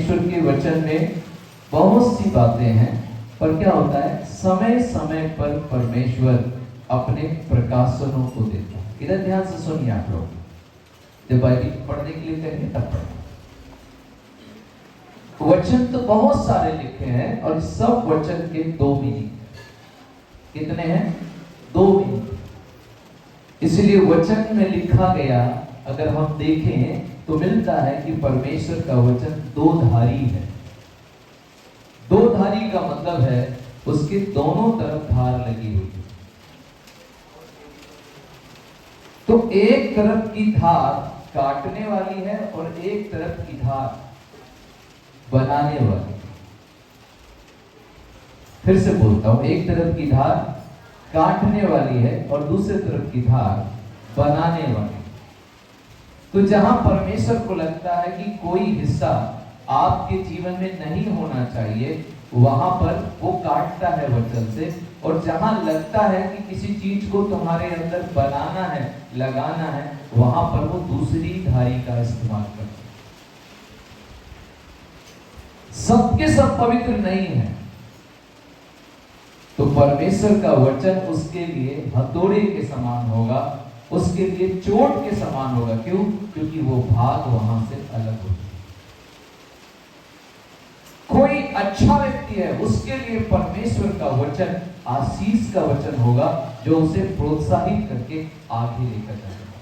ईश्वर के वचन में बहुत सी बातें हैं, पर क्या होता है, समय समय पर परमेश्वर अपने प्रकाशनों को देता है। इधर ध्यान से सुनिए आप लोग, जब बाइबल पढ़ने के लिए कहेंगे तब पढ़ें। वचन तो बहुत सारे लिखे हैं और सब वचन के दो मीनिंग। कितने हैं? दो मीनिंग। इसलिए वचन में लिखा गया अगर हम देखें तो मिलता है कि परमेश्वर का वचन दो धारी है। दो धारी का मतलब है उसके दोनों तरफ धार लगी हुई है। तो एक तरफ की धार काटने वाली है और एक तरफ की धार बनाने वाली। फिर से बोलता हूं, एक तरफ की धार काटने वाली है और दूसरे तरफ की धार बनाने वाली। तो जहां परमेश्वर को लगता है कि कोई हिस्सा आपके जीवन में नहीं होना चाहिए, वहां पर वो काटता है वचन से, और जहां लगता है कि किसी चीज को तुम्हारे अंदर बनाना है, लगाना है, वहां पर वो दूसरी धारी का इस्तेमाल करता है। सबके सब पवित्र नहीं है, तो परमेश्वर का वचन उसके लिए हथौड़े के समान होगा, उसके लिए चोट के समान होगा। क्यों? क्योंकि वो भाग वहां से अलग होगा। कोई अच्छा व्यक्ति है, उसके लिए परमेश्वर का वचन आशीष का वचन होगा, जो उसे प्रोत्साहित करके आगे लेकर जाएगा।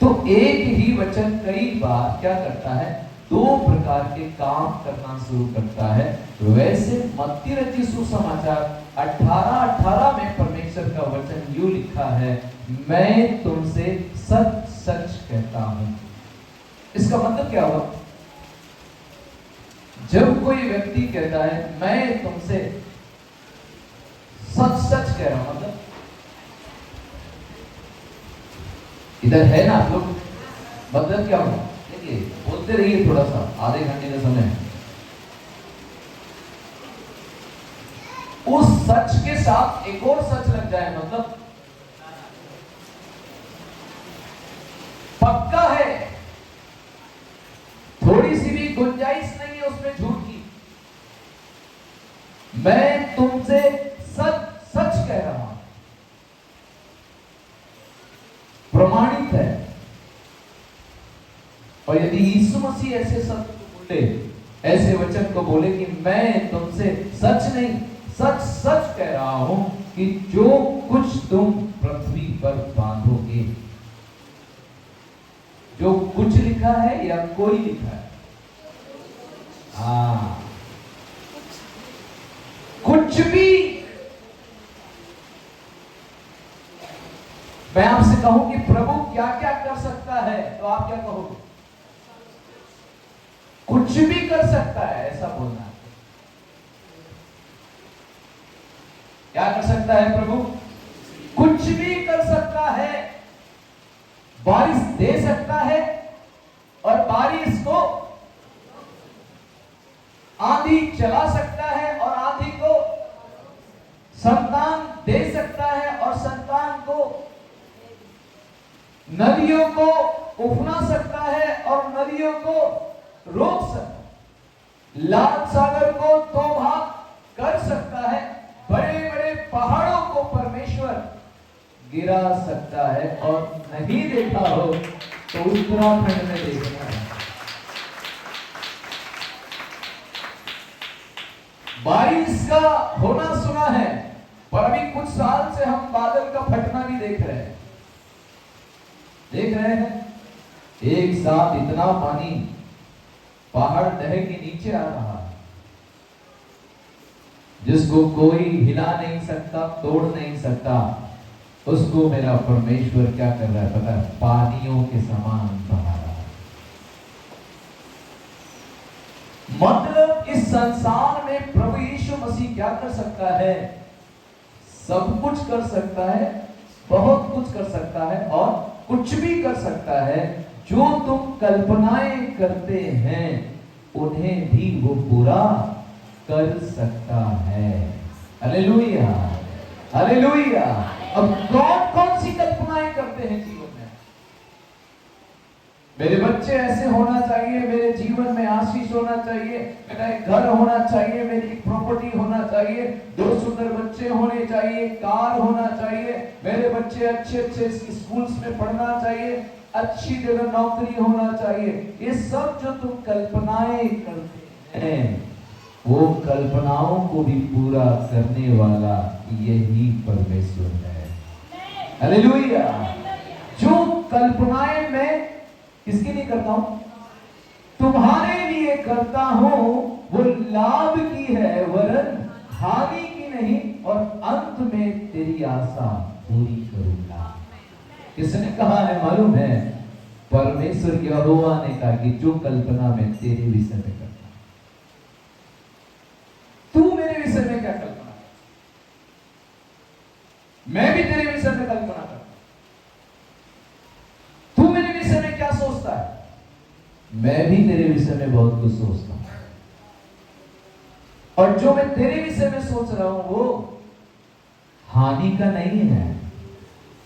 तो एक ही वचन कई बार क्या करता है, दो प्रकार के काम करना शुरू करता है। वैसे मत्ती रचित सुसमाचार 18:18 में परमेश्वर का वचन यूं लिखा है, मैं तुमसे सच सच कहता हूं। इसका मतलब क्या हुआ? जब कोई व्यक्ति कहता है मैं तुमसे सच सच कह रहा हूं, मतलब इधर है ना आप लोग, मतलब क्या हुआ? देखिए, बोलते रहिए थोड़ा सा, आधे घंटे का समय है। उस सच के साथ एक और सच लग जाए, मतलब पक्का है, थोड़ी सी भी गुंजाइश नहीं है उसमें झूठ की। मैं तुमसे सच सच कह रहा हूं, प्रमाणित है। और यदि यीशु मसीह ऐसे शब्द को बोले, ऐसे वचन को बोले कि मैं तुमसे सच नहीं सच सच कह रहा हूं कि जो कुछ तुम पृथ्वी पर बांधोगे, जो कुछ लिखा है या कोई लिखा है, कुछ भी। मैं आपसे कहूं कि प्रभु क्या क्या कर सकता है, तो आप क्या कहोगे? कुछ भी कर सकता है, ऐसा बोलना है। क्या कर सकता है प्रभु? कुछ भी कर सकता है। बारिश दे सकता है और बारिश को आंधी चला सकता है और आंधी को संतान दे सकता है और संतान को, नदियों को उफना सकता है और नदियों को रोक सकता है, लाल सागर को दो भाग कर सकता है, बड़े बड़े पहाड़ों को परमेश्वर गिरा सकता है। और नहीं देखा हो तो उत्तराखंड में देखना है। बारिश का होना सुना है, पर अभी कुछ साल से हम बादल का फटना भी देख रहे हैं। एक साथ इतना पानी पहाड़ ढह के नीचे आ रहा है, जिसको कोई हिला नहीं सकता, तोड़ नहीं सकता। उसको मेरा परमेश्वर क्या कर रहा है पता है? पानियों के समान बहा रहा है। मतलब इस संसार में प्रभु यीशु मसीह क्या कर सकता है? सब कुछ कर सकता है, बहुत कुछ कर सकता है और कुछ भी कर सकता है। जो तुम कल्पनाएं करते हैं उन्हें भी वो पूरा कर सकता है। Hallelujah, hallelujah. अब कौन कौन सी कल्पनाएं करते हैं जीवन में? मेरे बच्चे ऐसे होना चाहिए, मेरे जीवन में आशीष होना चाहिए, मेरा एक घर होना चाहिए, मेरी एक प्रॉपर्टी होना चाहिए, 2 सुंदर बच्चे होने चाहिए, कार होना चाहिए, मेरे बच्चे अच्छे अच्छे स्कूल्स में पढ़ना चाहिए, अच्छी जगह नौकरी होना चाहिए। ये सब जो तुम कल्पनाएं करते हैं, वो कल्पनाओं को भी पूरा करने वाला यही परमेश्वर है। हालेलुया। जो कल्पनाएं मैं किसके लिए करता हूं? तुम्हारे लिए करता हूं, वो लाभ की है वरन हानि की नहीं, और अंत में तेरी आशा पूरी करूंगा। किसने कहा है मालूम है? परमेश्वर यहोवा ने कहा कि जो कल्पना मैं तेरे विषय में करता, तू मेरे विषय में क्या कल्पना, मैं भी तेरे विषय में कल्पना करता, तू मेरे विषय में क्या सोचता है, मैं भी तेरे विषय में बहुत कुछ सोचता हूं। और जो मैं तेरे विषय में सोच रहा हूं वो हानि का नहीं है,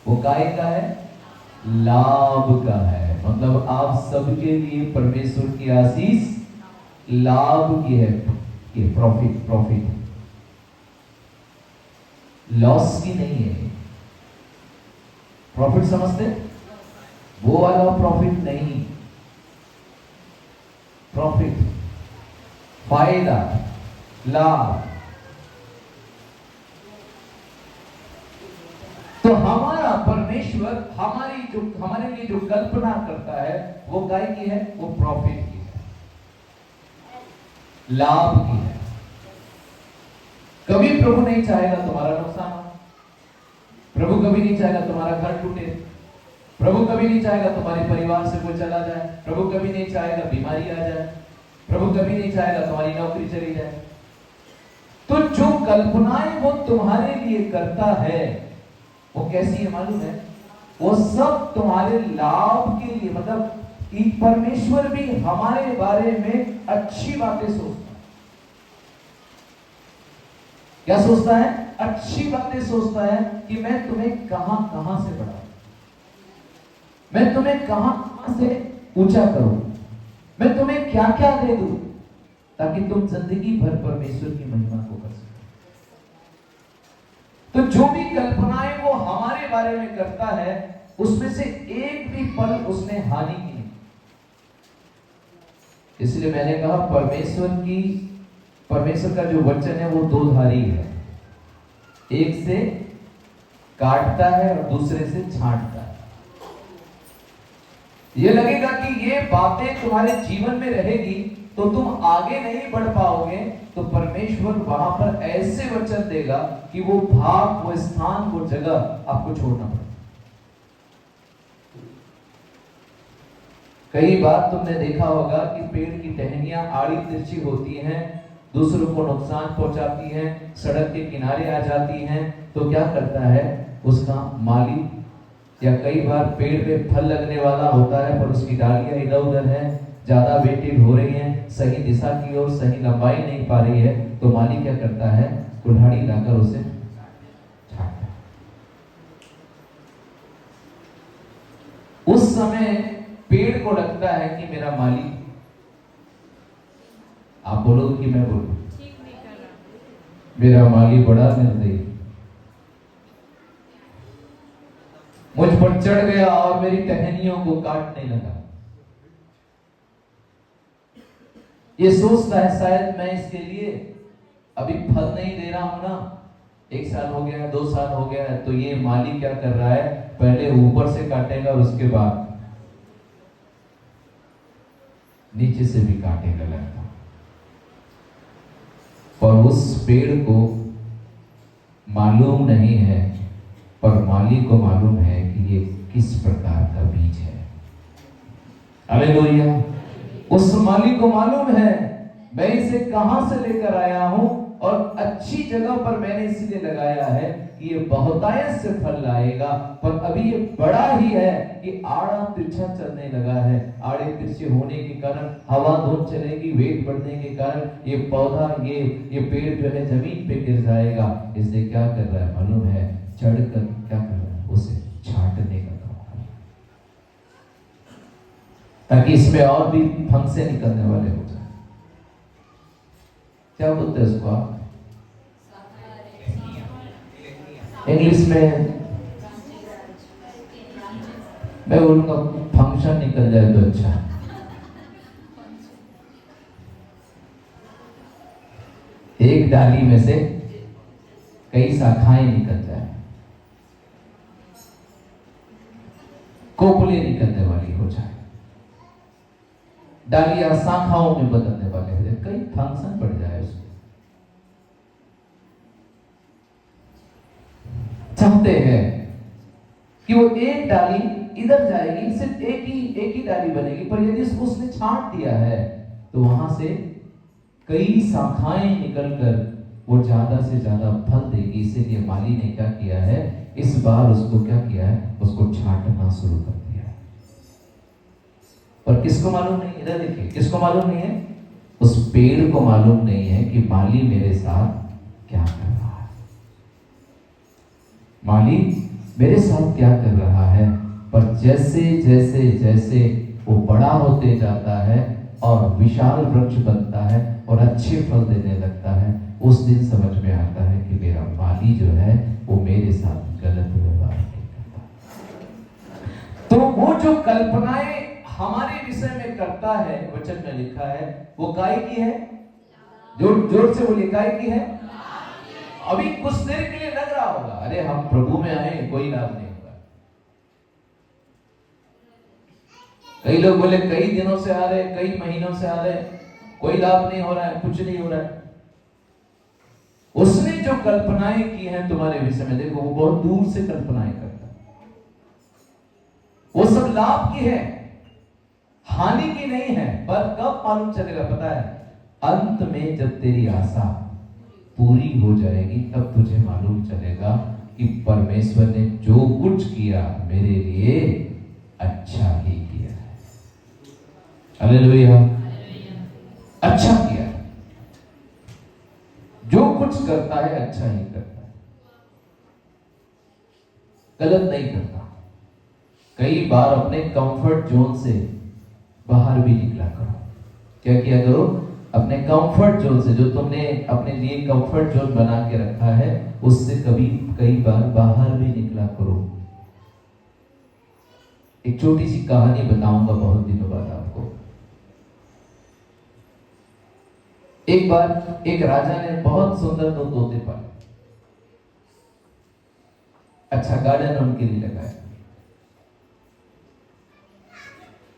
वो काय का है? लाभ का है। मतलब आप सबके लिए परमेश्वर की आशीष लाभ की है, कि प्रॉफिट लॉस की नहीं है। प्रॉफिट समझते? वो वाला प्रॉफिट नहीं, प्रॉफिट फायदा, लाभ। तो हमारा परमेश्वर हमारे लिए जो कल्पना करता है वो काय की है? वो प्रॉफिट की है, लाभ की है। कभी प्रभु नहीं चाहेगा तुम्हारा नुकसान हो, प्रभु कभी नहीं चाहेगा तुम्हारा घर टूटे, प्रभु कभी नहीं चाहेगा तुम्हारे परिवार से कोई चला जाए, प्रभु कभी नहीं चाहेगा बीमारी आ जाए, प्रभु कभी नहीं चाहेगा तुम्हारी नौकरी चली जाए। तो जो कल्पनाएं वो तुम्हारे लिए करता है वो कैसी है मालूम है? वो सब तुम्हारे लाभ के लिए, मतलब कि परमेश्वर भी हमारे बारे में अच्छी बातें सोचता है। क्या सोचता है? अच्छी बातें सोचता है कि मैं तुम्हें कहां कहां से बढ़ाऊं, मैं तुम्हें कहां कहां से ऊंचा करूं, मैं तुम्हें क्या क्या दे दूं ताकि तुम जिंदगी भर परमेश्वर की महिमा को कर सको। तो जो भी कल्पनाएं वो हमारे बारे में करता है उसमें से एक भी पल उसने हानि की नहीं। इसलिए मैंने कहा परमेश्वर का जो वचन है वो दो धारी है, एक से काटता है और दूसरे से छांटता है। ये लगेगा कि ये बातें तुम्हारे जीवन में रहेगी तो तुम आगे नहीं बढ़ पाओगे, तो परमेश्वर वहां पर ऐसे वचन देगा कि वो भाग, वो स्थान, वो जगह आपको छोड़ना पड़ेगा। कई बार तुमने देखा होगा कि पेड़ की टहनियां आड़ी तिरछी होती हैं, दूसरों को नुकसान पहुंचाती हैं, सड़क के किनारे आ जाती हैं, तो क्या करता है उसका माली? या कई बार पेड़ पे फल लगने वाला होता है पर उसकी डालियां इधर उधर है, ज्यादा वेटेड हो रही है, सही दिशा की ओर सही लंबाई नहीं पा रही है, तो माली क्या करता है? कुल्हाड़ी लाकर उसे छांटता है। उस समय पेड़ को लगता है कि मेरा माली, आप बोलोगे कि मैं बोलूं, मेरा माली बड़ा निर्दयी, मुझ पर चढ़ गया और मेरी टहनियों को काटने लगा। ये सोचता है शायद मैं इसके लिए अभी फल नहीं दे रहा हूं ना, 1 साल हो गया है, 2 साल हो गया है, तो ये माली क्या कर रहा है? पहले ऊपर से काटेगा और उसके बाद नीचे से भी काटेगा लगता। पर उस पेड़ को मालूम नहीं है, पर माली को मालूम है कि ये किस प्रकार का बीज है। हालेलुया। उस माली को मालूम है मैं इसे कहां से लेकर आया हूं और अच्छी जगह पर मैंने इसलिए लगाया है कि ये बहुतायत से फल लाएगा, पर अभी ये बड़ा ही है कि आड़ा तिरछा चलने लगा है। आड़े तिरछे होने के कारण हवा धूप चलेगी, वेग बढ़ने के कारण ये पौधा, ये पेड़ जो है जमीन पे गिर जाएगा। इसलिए क्या कर रहा है मालूम है? चढ़कर क्या कर रहा है? उसे छांटने का काम कर रहा है। ताकि इसमें और भी फंक्से निकलने वाले हो जाए। क्या बोलते हैं उसको आप इंग्लिश में? मैं बोलूंगा फंक्शन निकल जाए तो अच्छा। एक डाली में से कई शाखाएं निकल जाए, कोपले निकलने वाली हो जाए, डालियां शाखाओं में बदलने वाले हो जाए, कई फंक्शन बढ़ जाए उसमें। चाहते हैं कि वो एक डाली इधर जाएगी, सिर्फ एक ही डाली बनेगी, पर यदि उसको उसने छांट दिया है तो वहां से कई शाखाएं निकलकर वो ज्यादा से ज्यादा फल देगी। इसीलिए माली ने क्या किया है, इस बार उसको क्या किया है, उसको छांटना शुरू कर दिया है। और किसको मालूम नहीं, इधर देखिए, किसको मालूम नहीं है? उस पेड़ को मालूम नहीं है कि माली मेरे साथ क्या कर रहा है। माली मेरे साथ क्या कर रहा है। पर जैसे जैसे जैसे वो बड़ा होते जाता है और विशाल वृक्ष बनता है और अच्छे फल देने लगता है, उस दिन समझ में आता है कि मेरा माली जो है वो मेरे साथ गलत व्यवहार नहीं करता। तो वो जो कल्पनाएं हमारे विषय में करता है, वचन में लिखा है, वो काय की है? जोर जोर से बोलिए, काय की है? अभी कुछ देर के लिए लग रहा होगा, अरे हम प्रभु में आए, कोई लाभ नहीं होगा। कई लोग बोले कई दिनों से आ रहे, कई महीनों से आ रहे, कोई लाभ नहीं हो रहा है, कुछ नहीं हो रहा है। उसने जो कल्पनाएं की हैं तुम्हारे विषय में, देखो वो बहुत दूर से कल्पनाएं करता है, वो सब लाभ की है, हानि की नहीं है। पर कब मालूम चलेगा पता है? अंत में जब तेरी आशा पूरी हो जाएगी तब तुझे मालूम चलेगा कि परमेश्वर ने जो कुछ किया मेरे लिए अच्छा ही किया है। हालेलुया, अच्छा किया। जो कुछ करता है अच्छा ही करता है, गलत नहीं करता। कई बार अपने कंफर्ट जोन से बाहर भी निकला करो। क्या किया करो? अपने कंफर्ट जोन से, जो तुमने अपने लिए कंफर्ट जोन बना के रखा है, उससे कई बार बाहर भी निकला करो। एक छोटी सी कहानी बताऊंगा बहुत दिनों बाद आपको। एक बार एक राजा ने बहुत सुंदर दो तोते पाले, अच्छा गार्डन उनके लिए लगाया,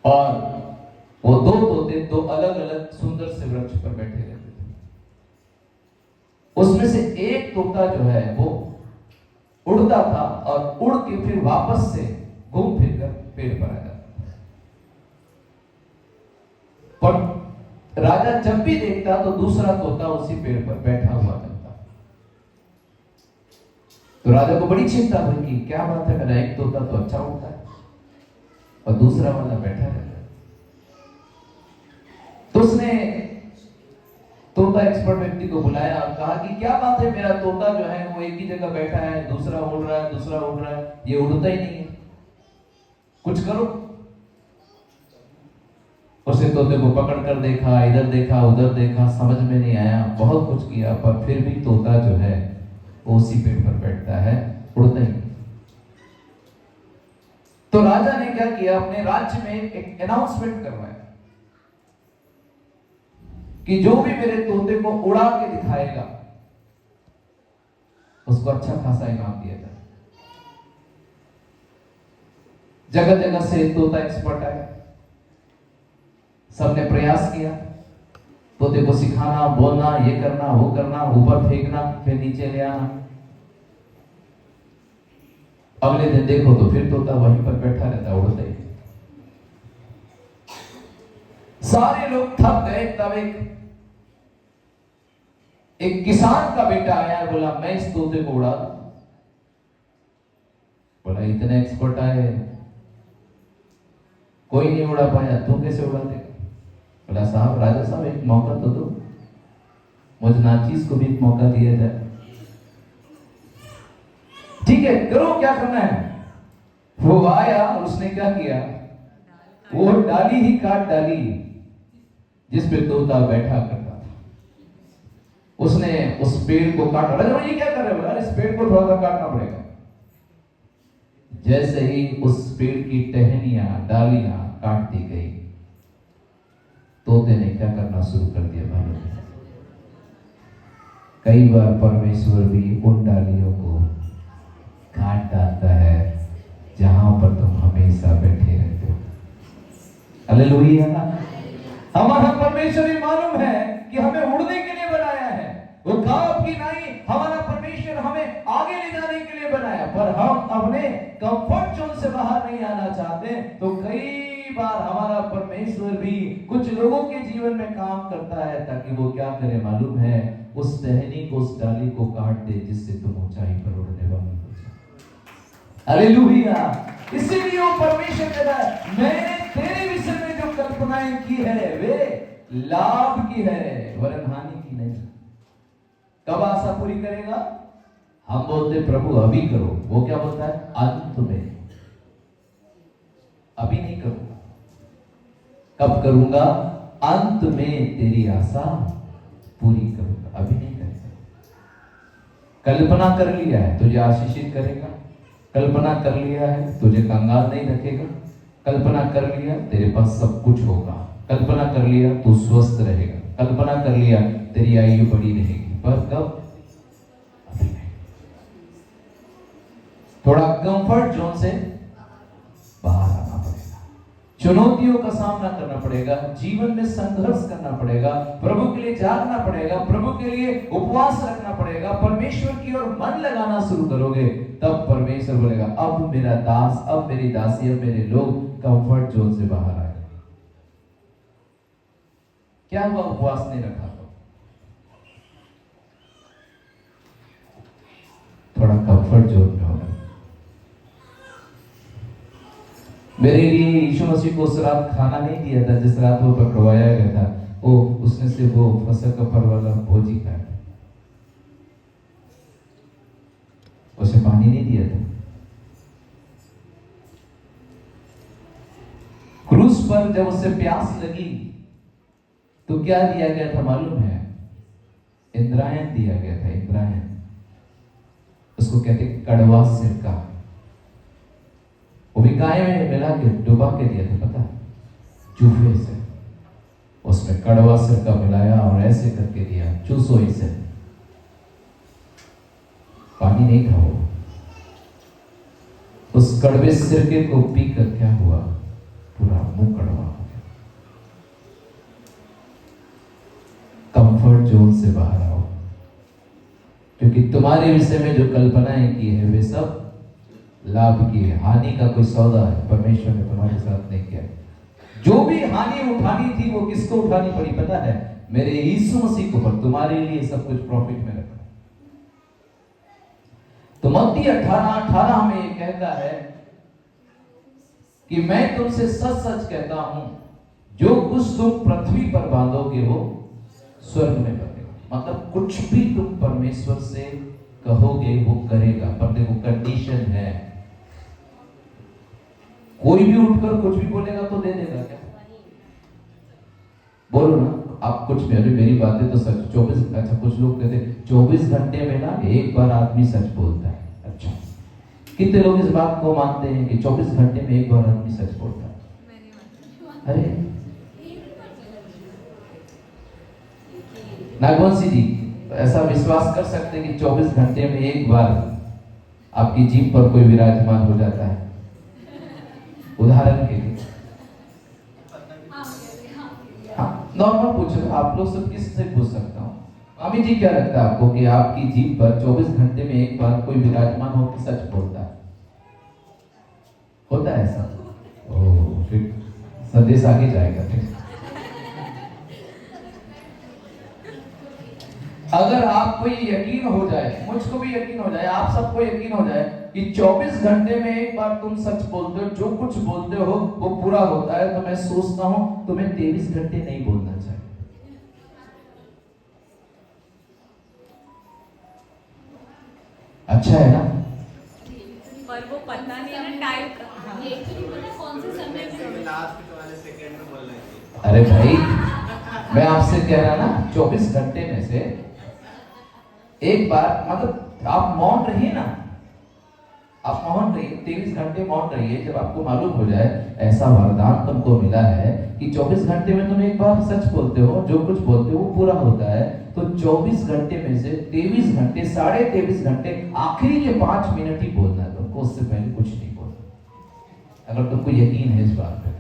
और वो दो तोते दो अलग अलग सुंदर से वृक्ष पर बैठे रहते थे। उसमें से एक तोता जो है वो उड़ता था और उड़ के फिर वापस से घूम फिर कर पेड़ पर आ जाता था। पर राजा जब भी देखता तो दूसरा तोता उसी पेड़ पर बैठा हुआ मिलता। तो राजा को बड़ी चिंता हुई कि क्या बात है, मेरा एक तोता तो अच्छा उड़ता है और दूसरा वाला बैठा रहता है। तो उसने तोता एक्सपर्ट व्यक्ति को बुलाया और कहा कि क्या बात है, मेरा तोता जो है वो एक ही जगह बैठा है, दूसरा उड़ रहा है, दूसरा उड़ रहा है, ये उड़ता ही नहीं है, कुछ करो। उसने तोते को पकड़ कर देखा, इधर देखा उधर देखा, समझ में नहीं आया, बहुत कुछ किया, पर फिर भी तोता जो है वो उसी पेड़ पर बैठता है, उड़ता ही नहीं। तो राजा ने क्या किया, अपने राज्य में एक अनाउंसमेंट करवाया कि जो भी मेरे तोते को उड़ा के दिखाएगा उसको अच्छा खासा इनाम दिया जाए। जगह जगह से तोता एक्सपर्ट आए, सबने प्रयास किया तोते को सिखाना, बोलना, ये करना, वो करना, ऊपर फेंकना, फिर नीचे ले आना। अगले दिन देखो तो फिर तोता वहीं पर बैठा रहता, उड़ता ही। सारे लोग थक गए। तब एक किसान का बेटा आया, बोला मैं इस तोते को उड़ा दूं। बोला इतने एक्सपर्ट आए, कोई नहीं उड़ा पाया, तू कैसे उड़ा देगा? बोला साहब, राजा साहब एक मौका तो दो, मुझ नाचीज को भी एक मौका दिया जाए। ठीक है, करो, क्या करना है। वो आया और उसने क्या किया, वो डाली ही काट डाली जिस पे तोता बैठा करता था। उसने उस पेड़ को काटा। राजा ये क्या कर रहे हो यार, इस पेड़ को थोड़ा सा काटना पड़ेगा। जैसे ही उस पेड़ की टहनियां डालियां काट दी गई, तोते ने क्या करना शुरू कर दिया मालूम है? कई बार परमेश्वर भी उन डालियों को काट डालता है जहां पर तुम हमेशा बैठे रहते हो। हालेलुया। हमारा परमेश्वर ही मालूम है कि हमें उड़ने के लिए बनाया है। वो गाँव की नहीं, हमारा परमेश्वर हमें आगे ले जाने के लिए बनाया, पर हम अपने कंफर्ट जोन से बाहर नहीं आना चाहते। तो कई बार हमारा परमेश्वर भी कुछ लोगों के जीवन में काम करता है ताकि वो क्या करे मालूम है? उस टहनी को, उस डाली को काट दे जिससे तुम ऊंचाई पर उड़ने वाले हो जाओ। हालेलुया। इसीलिए वो परमेश्वर कहता है मैंने तेरे विषय में जो कल्पनाएं की है वे लाभ की है वरन हानि की नहीं। कब आशा पूरी करेगा? हम बोलते प्रभु अभी करो, वो क्या बोलता है? अंत में। अभी नहीं करूंगा। कब करूंगा? अंत में तेरी आशा पूरी करूंगा, अभी नहीं करेगा। कल्पना कर लिया है तुझे आशीषित करेगा, कल्पना कर लिया है तुझे कंगाल नहीं रखेगा, कल्पना कर लिया तेरे पास सब कुछ होगा, कल्पना कर लिया तू स्वस्थ रहेगा, कल्पना कर लिया तेरी आयु बड़ी रहेगी, पर कब? अभी नहीं। थोड़ा कंफर्ट जोन से बाहर आना पड़ेगा, चुनौतियों का सामना करना पड़ेगा, जीवन में संघर्ष करना पड़ेगा, प्रभु के लिए जागना पड़ेगा, प्रभु के लिए उपवास रखना पड़ेगा, परमेश्वर की ओर मन लगाना शुरू करोगे, तब परमेश्वर बोलेगा अब मेरा दास, अब मेरी दासी, अब मेरे लोग कंफर्ट जोन से बाहर आए। क्या हुआ उपवास नहीं रखा तो? थोड़ा कंफर्ट जोन में होगा। मेरे लिए यीशु मसीह को उस रात खाना नहीं दिया था जिस रात वो पकड़वाया गया था, वो उसने से वो फसह का फल वाला भोजी खाया, उसे पानी नहीं दिया था। क्रूस पर जब उसे प्यास लगी तो क्या दिया गया था मालूम है? इंद्रायण दिया गया था, इंद्रायण। उसको कहते कड़वा सिरका। वो भी गाय में मिला के डुबा के दिया था, पता? चूहे से उसमें कड़वा सिरका मिलाया और ऐसे करके दिया, चूसो इसे। पानी नहीं था वो। उस कड़वे सिरके को पीकर क्या हुआ? पूरा मुंह कड़वा हो गया। कंफर्ट जोन से बाहर आओ, क्योंकि तुम्हारे विषय में जो कल्पनाएं की है वे सब लाभ की है। हानि का कोई सौदा है परमेश्वर ने तुम्हारे साथ नहीं किया। जो भी हानि उठानी थी वो किसको उठानी पड़ी पता है? मेरे यीशु मसीह को, पर तुम्हारे लिए सब कुछ प्रॉफिट में रखा। तो मत्ती 18:18 हमें ये कहता है कि मैं तुमसे सच सच कहता हूं जो कुछ तुम पृथ्वी पर बांधोगे वो स्वर्ग में बंधेगा। मतलब कुछ भी तुम परमेश्वर से कहोगे वो करेगा, पर देखो कंडीशन है, कोई भी उठकर कुछ भी बोलेगा तो दे देगा क्या? बोलो ना आप कुछ भी। अरे मेरी बातें तो सच 24, अच्छा कुछ लोग कहते 24 घंटे में ना एक बार आदमी सच बोलता है। अच्छा कितने लोग इस बात को मानते हैं कि 24 घंटे में एक बार आदमी सच बोलता है? अरे नागवंशी जी ऐसा विश्वास कर सकते हैं कि 24 घंटे में एक बार आपकी जीभ पर कोई विराजमान हो जाता है? उदाहरण के लिए हाँ, नॉर्मल पूछो, आप लोग सब किससे पूछ सकता हूँ। मामी जी क्या लगता है आपको कि आपकी जीभ पर 24 घंटे में एक बार कोई विराजमान हो कि सच बोलता है? होता है ऐसा? ओह फिर संदेश आगे जाएगा। फिर अगर आपको ये यकीन हो जाए, मुझको भी यकीन हो जाए, आप सबको यकीन हो जाए कि 24 घंटे में एक बार तुम सच बोलते हो, जो कुछ बोलते हो वो पूरा होता है, तो मैं सोचता हूं तुम्हें 23 घंटे नहीं बोलना चाहिए। अच्छा है ना? पर वो पता नहीं है ना टाइम का, एक्चुअली पता कौन से समय में अरे भाई, मैं आपसे कह रहा ना 24 घंटे में से एक बार, मतलब आप मौन रहिए ना, आप मौन रहिए, 23 घंटे मौन रहिए। जब आपको मालूम हो जाए ऐसा वरदान तुमको मिला है कि 24 घंटे में तुम एक बार सच बोलते हो, जो कुछ बोलते हो वो पूरा होता है, तो 24 घंटे में से 23 घंटे, 23.5 घंटे, आखिरी के 5 मिनट ही बोलना है तुमको, उससे पहले कुछ नहीं बोलना, अगर तुमको यकीन है इस बात पे।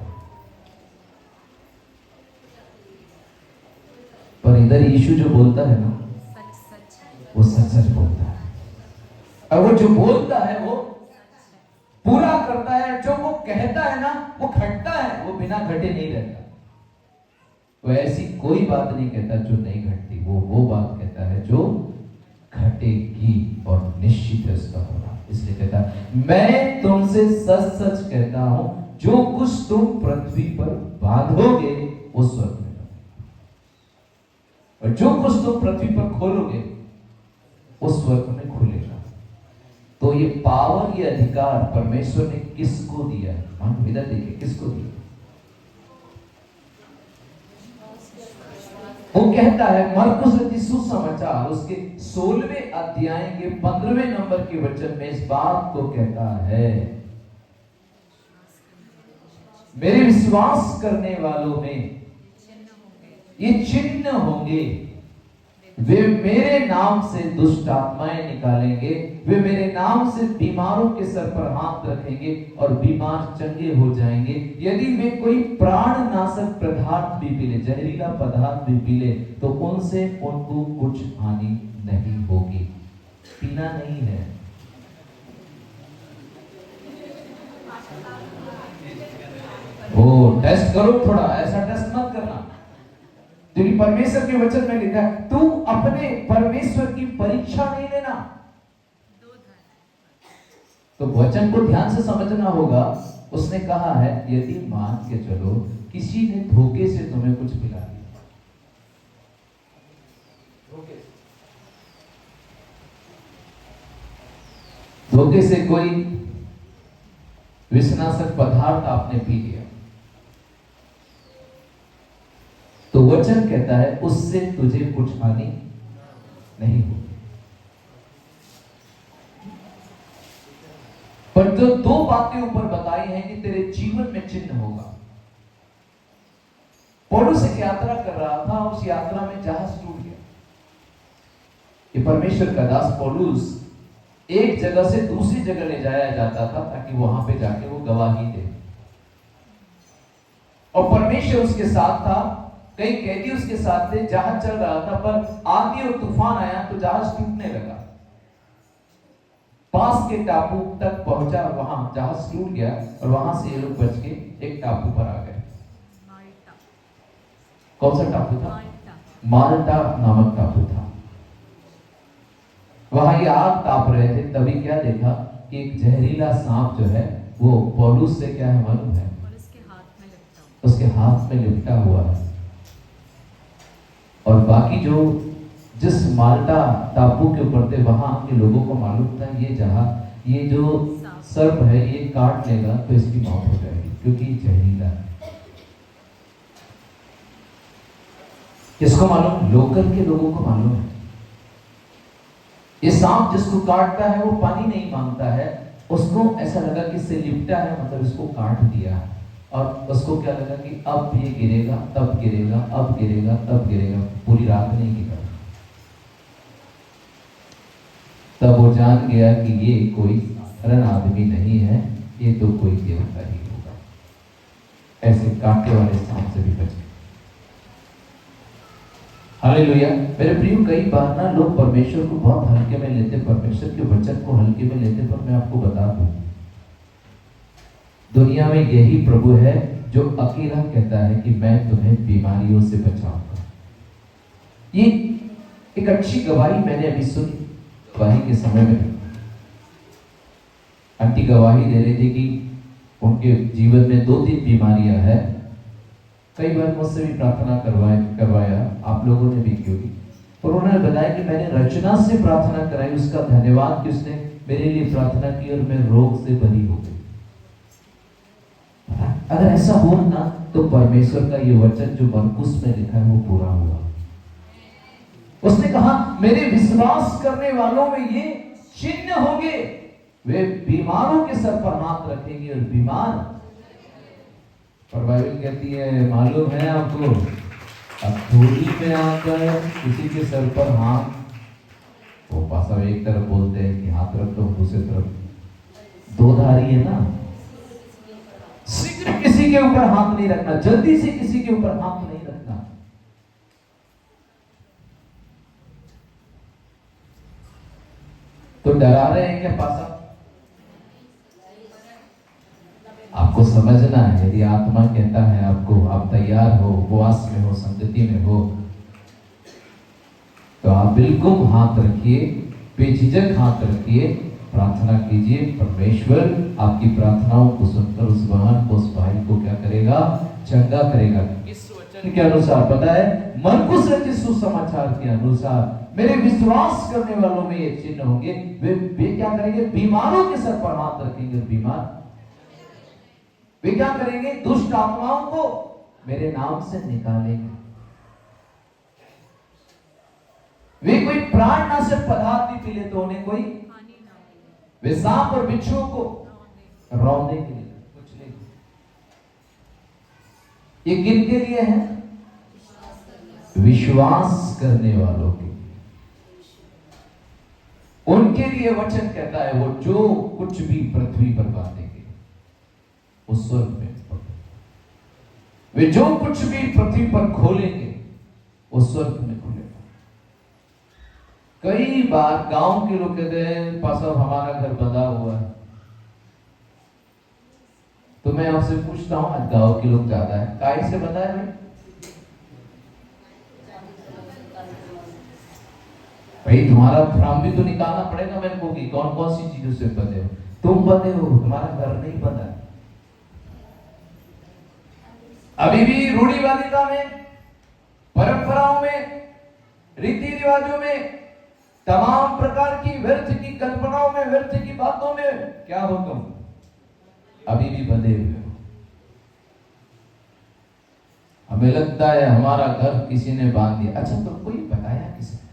पर इधर यीशु जो बोलता है ना, वो सच सच बोलता है, और वो जो बोलता है वो पूरा करता है। जो वो कहता है ना वो घटता है, वो बिना घटे नहीं रहता। वो ऐसी कोई बात नहीं कहता जो नहीं घटती, वो बात कहता है जो घटेगी और निश्चित है उसका होना। इसलिए कहता है मैं तुमसे सच सच कहता हूं, जो कुछ तुम पृथ्वी पर बांधोगे वो स्वर्ग में, और जो कुछ तुम पृथ्वी पर खोलोगे वो स्वर्ग में खुलेगा। तो ये पावर, ये अधिकार परमेश्वर ने किसको दिया है? मान इधर देखिए, किसको दिया? वो कहता है मरकुस रचित सुसमाचार उसके 16वें अध्याय के 15वें नंबर के वचन में इस बात को कहता है, मेरे विश्वास करने वालों में ये चिन्ह होंगे, वे मेरे नाम से दुष्ट आत्माएं निकालेंगे, वे मेरे नाम से बीमारों के सर पर हाथ रखेंगे और बीमार चंगे हो जाएंगे। यदि वे कोई प्राण नाशक पदार्थ भी पी ले, जहरीला पदार्थ भी पी ले, तो उनसे उनको कुछ हानि नहीं होगी। पीना नहीं है, वो टेस्ट करो थोड़ा, ऐसा टेस्ट मत करना, क्योंकि परमेश्वर के वचन में लिखा है तू अपने परमेश्वर की परीक्षा नहीं लेना। तो वचन को ध्यान से समझना होगा। उसने कहा है यदि मान के चलो किसी ने धोखे से तुम्हें कुछ पिला दिया, धोखे से कोई विषनाशक पदार्थ आपने पी लिया, तो वचन कहता है उससे तुझे कुछ हानि नहीं होगी। पर जो 2 बातें ऊपर बताई हैं कि तेरे जीवन में चिन्ह होगा। पौलुस एक यात्रा कर रहा था, उस यात्रा में जहाज टूट गया। ये परमेश्वर का दास पौलुस एक जगह से दूसरी जगह ले जाया जाता था ताकि वहां पे जाके वो गवाही दे, और परमेश्वर उसके साथ था। कई कैदी उसके साथ थे, जहाज चल रहा था, पर आंधी और तूफान आया तो जहाज टूटने लगा। पास के टापू तक पहुंचा, वहां जहाज टूट गया और वहां से ये लोग बच के एक टापू पर आ गए। कौन सा टापू था? माल्टा नामक टापू था। वहां ये आग ताप रहे थे, तभी क्या देखा कि एक जहरीला सांप जो है वो पौलुस से क्या है मालूम है, उसके हाथ में लिपटा हुआ है। और बाकी जो जिस माल्टा टापू के ऊपर थे वहां के लोगों को मालूम था ये जो सर्प है ये काट लेगा तो इसकी मौत हो जाएगी, क्योंकि जहरीला है। किसको मालूम? लोकल के लोगों को मालूम है। ये सांप जिसको काटता है वो पानी नहीं मांगता है, उसको ऐसा लगा कि इससे लिपटा है, मतलब इसको काट दिया है, और उसको क्या लगा कि अब ये गिरेगा, तब गिरेगा, अब गिरेगा, तब गिरेगा, पूरी रात नहीं गिरा। तब वो जान गया कि ये कोई साधारण आदमी नहीं है, ये तो कोई देवता ही होगा। ऐसे कांटे वाले सांप से भी बच गए। हालेलुया। मेरे प्रियो, कई बार ना लोग परमेश्वर को बहुत हल्के में लेते, परमेश्वर के वचन को हल्के में लेते, पर मैं आपको बता दूं दुनिया में यही प्रभु है जो अकेला कहता है कि मैं तुम्हें बीमारियों से बचाऊंगा। ये एक अच्छी गवाही मैंने अभी सुनी, गवाही के समय में आंटी गवाही दे रही थी कि उनके जीवन में 2-3 बीमारियां हैं। कई बार मुझसे भी प्रार्थना करवाया, आप लोगों ने भी की होगी, और उन्होंने बताया कि मैंने रचना से प्रार्थना कराई, उसका धन्यवाद कि उसने मेरे लिए प्रार्थना की और मैं रोग से बरी हो गई। अगर ऐसा हो ना तो परमेश्वर का ये वचन जो मरकुस में लिखा है वो पूरा हुआ। उसने कहा मेरे विश्वास करने वालों में ये चिन्ह होंगे, वे बीमारों के सर पर हाथ रखेंगे और बीमार। पर बाइबल कहती है, मालूम है आपको, अब थोड़ी में आकर किसी के सर पर हाथ, वो पासा एक तरफ बोलते हैं कि हाथ रख दो, दूसरी तरफ दो धारी है ना, शीघ्र किसी के ऊपर हाथ नहीं रखना, जल्दी से किसी के ऊपर हाथ नहीं रखना। तो डरा रहे हैं क्या पासा? आपको समझना है, यदि आत्मा कहता है आपको, आप तैयार हो, उपवास में हो, संगति में हो, तो आप बिल्कुल हाथ रखिए, बेझिझक हाथ रखिए, प्रार्थना कीजिए। परमेश्वर आपकी प्रार्थनाओं को सुनकर उस बहन को, उस भाई को क्या करेगा? चंगा करेगा। इस वचन के अनुसार पता है, मरकुस रचित सुसमाचार के अनुसार मेरे विश्वास करने वालों में ये चिन्ह होंगे, वे क्या करेंगे? बीमारों के सर पर हाथ रखेंगे, बीमार। वे क्या करेंगे? दुष्ट आत्माओं को मेरे नाम से निकालेंगे। वे कोई प्राणनाशक पदार्थ नहीं पी लेते, उन्हें कोई, वे सांप और बिच्छुओं को रौंदे के लिए, कुछ नहीं। ये किन के लिए है? विश्वास करने वालों के लिए। उनके लिए वचन कहता है, वो जो कुछ भी पृथ्वी पर बांधेंगे वो स्वर्ग में, वे जो कुछ भी पृथ्वी पर खोलेंगे वो स्वर्ग में खुलेगा। कई बार गांव के लोग कहते हैं, पासा हमारा घर बंधा हुआ है। तो मैं आपसे पूछता हूं, आज गांव के लोग ज्यादा है, काय से बंधा है भाई? भाई तुम्हारा भ्रम भी तो निकालना पड़ेगा मेरे को कि कौन कौन सी चीजों से बंधे हो। तुम बंधे हो, तुम्हारा घर नहीं बंधा है। अभी भी रूढ़िवादिता में, परंपराओं में, रीति रिवाजों में, तमाम प्रकार की व्यर्थ की कल्पनाओं में, व्यर्थ की बातों में क्या हो तुम? अभी भी बंधे हुए हो। हमें लगता है हमारा घर किसी ने बांध दिया। अच्छा, तुमको ये बताया किसने?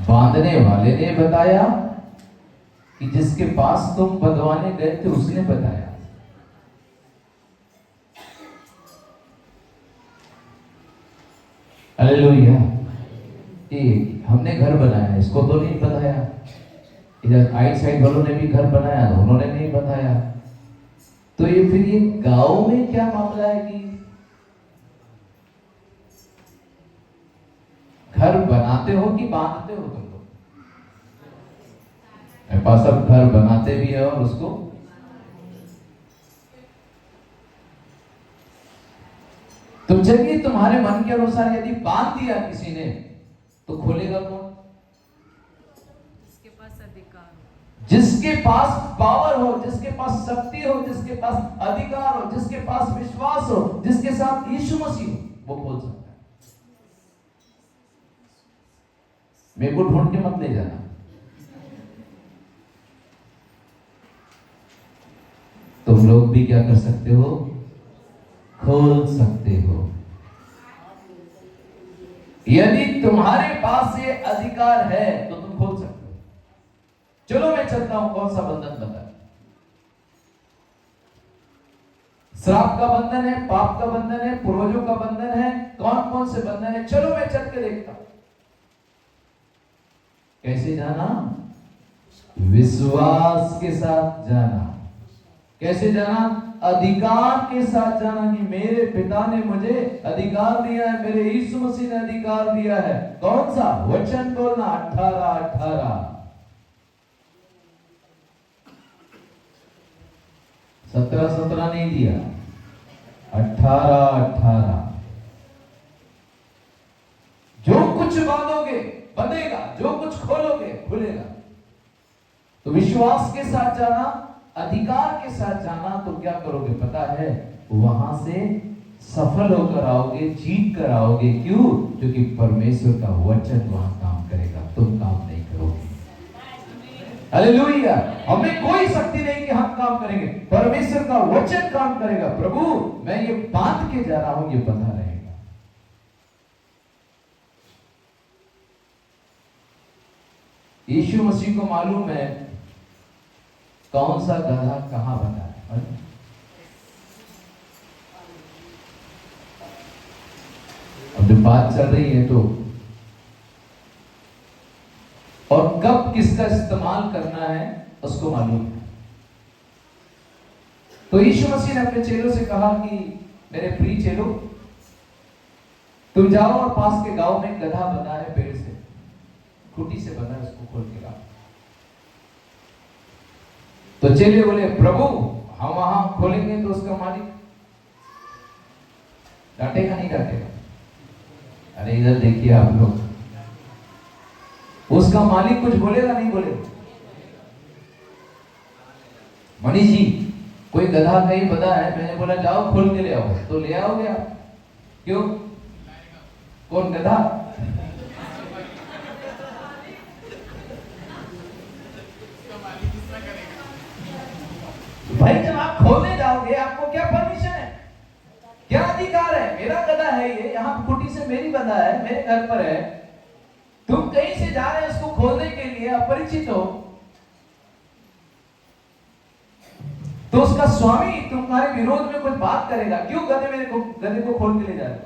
बांधने वाले ने बताया कि जिसके पास तुम बंधवाने गए थे उसने बताया? हालेलुया। हमने घर बनाया, इसको तो नहीं बताया। इधर आइट साइड वालों ने भी घर बनाया, उन्होंने नहीं बताया। तो ये फिर ये गांव में क्या मामला है कि घर बनाते हो कि बांधते हो तुम लोग? मेरे पास अब घर बनाते भी है और उसको तो चलिए, तुम्हारे मन के अनुसार यदि बांध दिया किसी ने तो खोलेगा कौन? जिसके पास अधिकार, जिसके पास पावर हो, जिसके पास शक्ति हो, जिसके पास अधिकार हो, जिसके पास विश्वास हो, जिसके साथ यीशु मसीह हो, वो खोल सकता है। मेरे को ढूंढ के मत ले जाना। तुम लोग भी क्या कर सकते हो? खोल सकते हो। यदि तुम्हारे पास ये अधिकार है तो तुम खोल सकते हो। चलो मैं चलता हूं, कौन सा बंधन बता? श्राप का बंधन है, पाप का बंधन है, पूर्वजों का बंधन है, कौन कौन से बंधन है? चलो मैं चल के देखता हूं। कैसे जाना? विश्वास के साथ जाना। कैसे जाना? अधिकार के साथ जाना कि मेरे पिता ने मुझे अधिकार दिया है, मेरे यीशु मसीह ने अधिकार दिया है। कौन सा? वचन बोलना। 18:18 17:17 नहीं दिया, 18:18। जो कुछ बांधोगे बंधेगा, जो कुछ खोलोगे खुलेगा। तो विश्वास के साथ जाना, अधिकार के साथ जाना, तो क्या करोगे पता है? वहां से सफल होकर आओगे, जीत कर आओगे। क्यों? क्योंकि परमेश्वर का वचन वहां काम करेगा, तुम काम नहीं करोगे। हालेलुया। हमें कोई शक्ति नहीं कि हम काम करेंगे, परमेश्वर का वचन काम करेगा। प्रभु मैं ये बांध के जा रहा हूं, ये बंधा रहेगा। यीशु मसीह को मालूम है कौन सा गधा कहां बंधा है। अब जब बात चल रही है तो, और कब किसका इस्तेमाल करना है उसको मालूम है। तो यीशु मसीह ने अपने चेलों से कहा कि मेरे प्रिय चेलों, तुम जाओ और पास के गांव में गधा बंधा है, पेड़ से, खूंटी से बंधा है, उसको खोल के लाओ। तो चेले बोले प्रभु हम वहां खोलेंगे तो उसका मालिक डांटेगा नहीं डांटेगा? अरे इधर देखिए आप लोग, उसका मालिक कुछ बोलेगा नहीं बोलेगा? मनीष जी कोई गधा कहीं बंधा है, मैंने बोला जाओ खोल के ले आओ, तो ले आओगे आप? क्यों? कौन गधा? भाई जब आप खोलने जाओगे आपको क्या परमिशन है, क्या अधिकार है? मेरा गधा है ये, यहाँ खूंटी से मेरी बंधा है, मेरे घर पर है, तुम कहीं से जा रहे हैं उसको खोलने के लिए, अपरिचित हो, तो उसका स्वामी तुम्हारे विरोध में कुछ बात करेगा, क्यों गधे को खोल के ले जा रहे हो?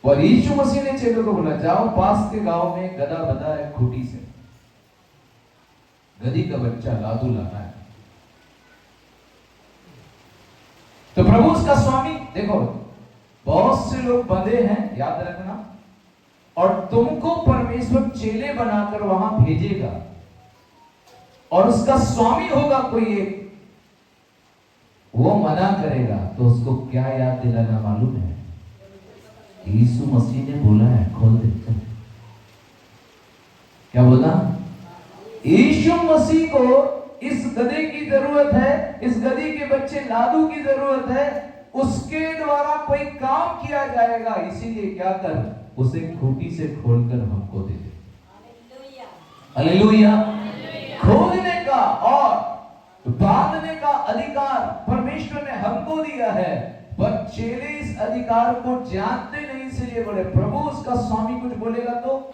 और यीशु मसीह ने चेलों को बोला जाओ पास के गांव में गधा बंधा है खूंटी से, गधी का बच्चा लादू लाना है। तो प्रभु उसका स्वामी, देखो बहुत से लोग बंधे हैं, याद रखना, और तुमको परमेश्वर चेले बनाकर वहां भेजेगा, और उसका स्वामी होगा कोई एक, वो मना करेगा तो उसको क्या याद दिलाना मालूम है? यीशु मसीह ने बोला है खोल दे। क्या बोला? यीशु मसीह को इस गधे की जरूरत है, इस गधी के बच्चे लादू की जरूरत है, उसके द्वारा कोई काम किया जाएगा, इसीलिए क्या कर, उसे खूंटी से खोलकर हमको दे दे। हालेलुया। खोलने का और बांधने का अधिकार परमेश्वर ने हमको दिया है, पर चेले इस अधिकार को जानते नहीं, इसलिए बोले प्रभु उसका स्वामी कुछ बोलेगा तो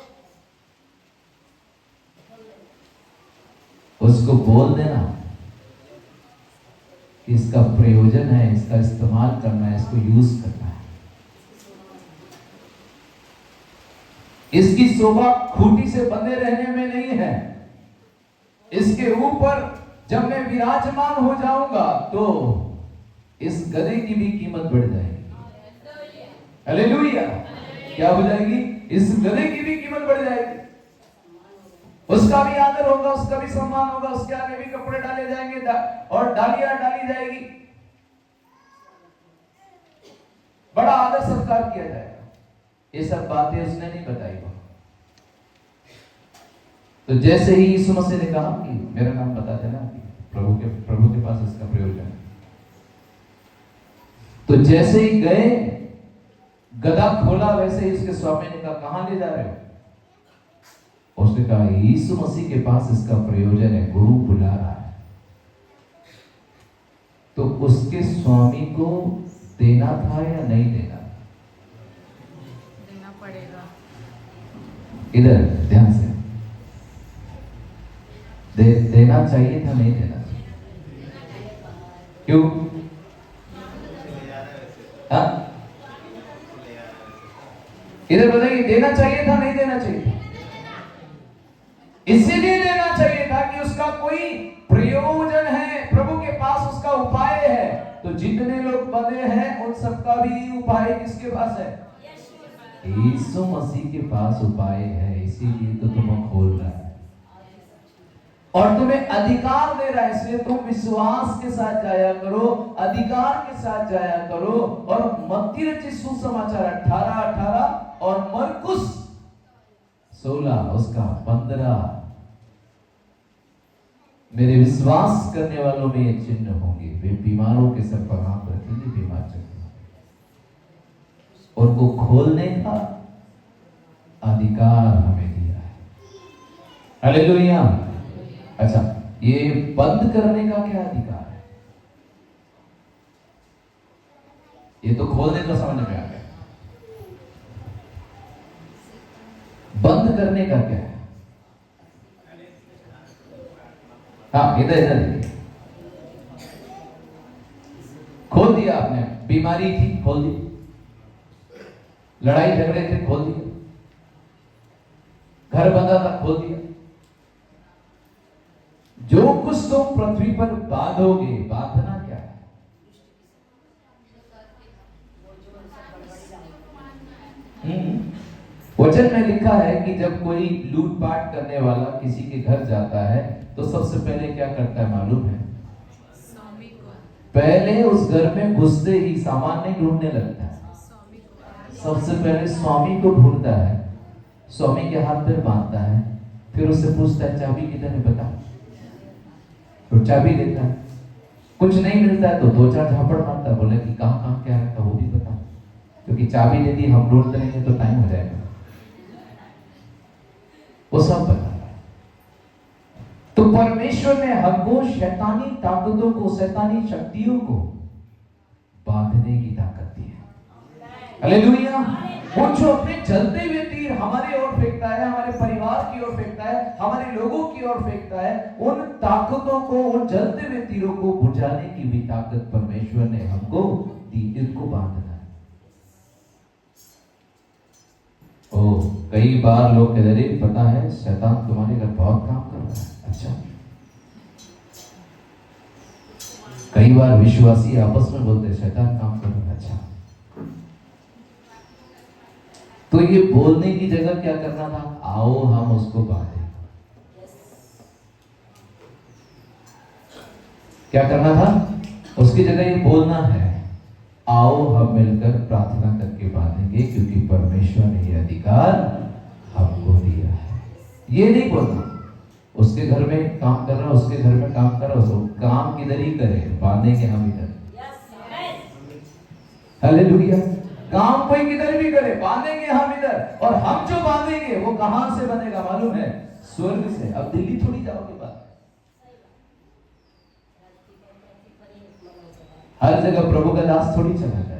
उसको बोल देना कि इसका प्रयोजन है, इसका इस्तेमाल करना है, इसको यूज करना है। इसकी शोभा खूंटी से बंधे रहने में नहीं है, इसके ऊपर जब मैं विराजमान हो जाऊंगा तो इस गधे की भी कीमत बढ़ जाएगी। हालेलुया। क्या हो जाएगी? इस गधे की भी कीमत बढ़ जाएगी, उसका भी आदर होगा, उसका भी सम्मान होगा, उसके आगे भी कपड़े डाले जाएंगे और डालियां डाली जाएगी, बड़ा आदर सत्कार किया जाएगा। ये सब बातें उसने नहीं बताई। तो जैसे ही यीशु मसीह ने कहा कि मेरा नाम बता देना, प्रभु के पास इसका प्रयोजन है, तो जैसे ही गए, गधा खोला, वैसे ही उसके स्वामी ने कहा कहां ले जा रहे हो? उसने कहा यीशु मसीह के पास इसका प्रयोजन है, गुरु बुला रहा है। तो उसके स्वामी को देना था या नहीं देना? देना पड़ेगा। इधर ध्यान से, देना चाहिए था, नहीं देना चाहिए? क्यों? हाँ? इधर बताइए, देना चाहिए था, नहीं देना चाहिए था? इसीलिए देना चाहिए था कि उसका कोई प्रयोजन है, प्रभु के पास उसका उपाय है। तो जितने लोग बंधे हैं उन सबका भी उपाय किसके पास है? यीशु मसीह के पास उपाय है, इसीलिए तो तुम्हें खोल रहा है और तुम्हें अधिकार दे रहा है। इसलिए तुम विश्वास के साथ जाया करो, अधिकार के साथ जाया करो। और मत्ती रचित सुसमाचार 18:18 और मरकुस 16 उसका 15, मेरे विश्वास करने वालों में ये चिन्ह होंगे, वे बीमारों के सर पर हाथ रखेंगे, बीमार चलेंगे। और वो खोलने का अधिकार हमें दिया है। हालेलुया। अच्छा, ये बंद करने का क्या अधिकार है? ये तो खोलने का समझ में आ गया। बंद करने का क्या है? हाँ, इधर इधर देखिए। खोल दिया आपने, बीमारी थी खोल दी, लड़ाई झगड़े थे खोल दिया, घर बंधा था खोल दिया। जो कुछ तुम पृथ्वी पर बांधोगे, बांधना क्या है? वचन में लिखा है कि जब कोई लूटपाट करने वाला किसी के घर जाता है तो सबसे पहले क्या करता है मालूम है? स्वामी को, पहले उस घर में घुसते ही सामान नहीं ढूंढने लगता है, स्वामी को, सबसे पहले स्वामी को ढूंढता है, स्वामी के हाथ पर बांधता है, फिर उससे पूछता है चाबी किधर है बता, तो चाबी देता है। कुछ नहीं मिलता है तो दो चार झापड़ मारता है, बोले कि कहाँ कहाँ क्या रखा वो भी बता, क्योंकि चाबी दे दी हम ढूंढते रहेंगे तो टाइम हो जाएगा। वो सब बता रहा है। तो परमेश्वर ने हमको शैतानी ताकतों को, शैतानी शक्तियों को बांधने की ताकत दी है। हालेलुया। वो जो अपने चलते हुए तीर हमारे ओर फेंकता है, हमारे परिवार की ओर फेंकता है, हमारे लोगों की ओर फेंकता है, उन ताकतों को, उन जलते हुए तीरों को बुझाने की भी ताकत परमेश्वर ने हमको दी। इनको बांधना है। ओ, कई बार लोग कहते हैं पता है शैतान तुम्हारे घर बहुत काम कर रहा है। अच्छा, कई बार विश्वासी आपस में बोलते शैतान काम कर रहा है। अच्छा, तो ये बोलने की जगह क्या करना था? आओ हम उसको बांधे। क्या करना था? उसकी जगह ये बोलना है, आओ हम मिलकर प्रार्थना करके बांधेंगे, क्योंकि परमेश्वर ने ये अधिकार हमको दिया है। ये नहीं बोलना उसके घर में काम कर रहा, उसके घर में काम कर रहा, उसको काम किधर ही करे, बांधेंगे हम इधर। हालेलुया। काम कोई किधर भी करे, बांधेंगे हम इधर। और हम जो बांधेंगे वो कहां से बनेगा मालूम है? स्वर्ग से। अब दिल्ली थोड़ी जाओगे बात, हर जगह प्रभु का दास थोड़ी चला जाएगा।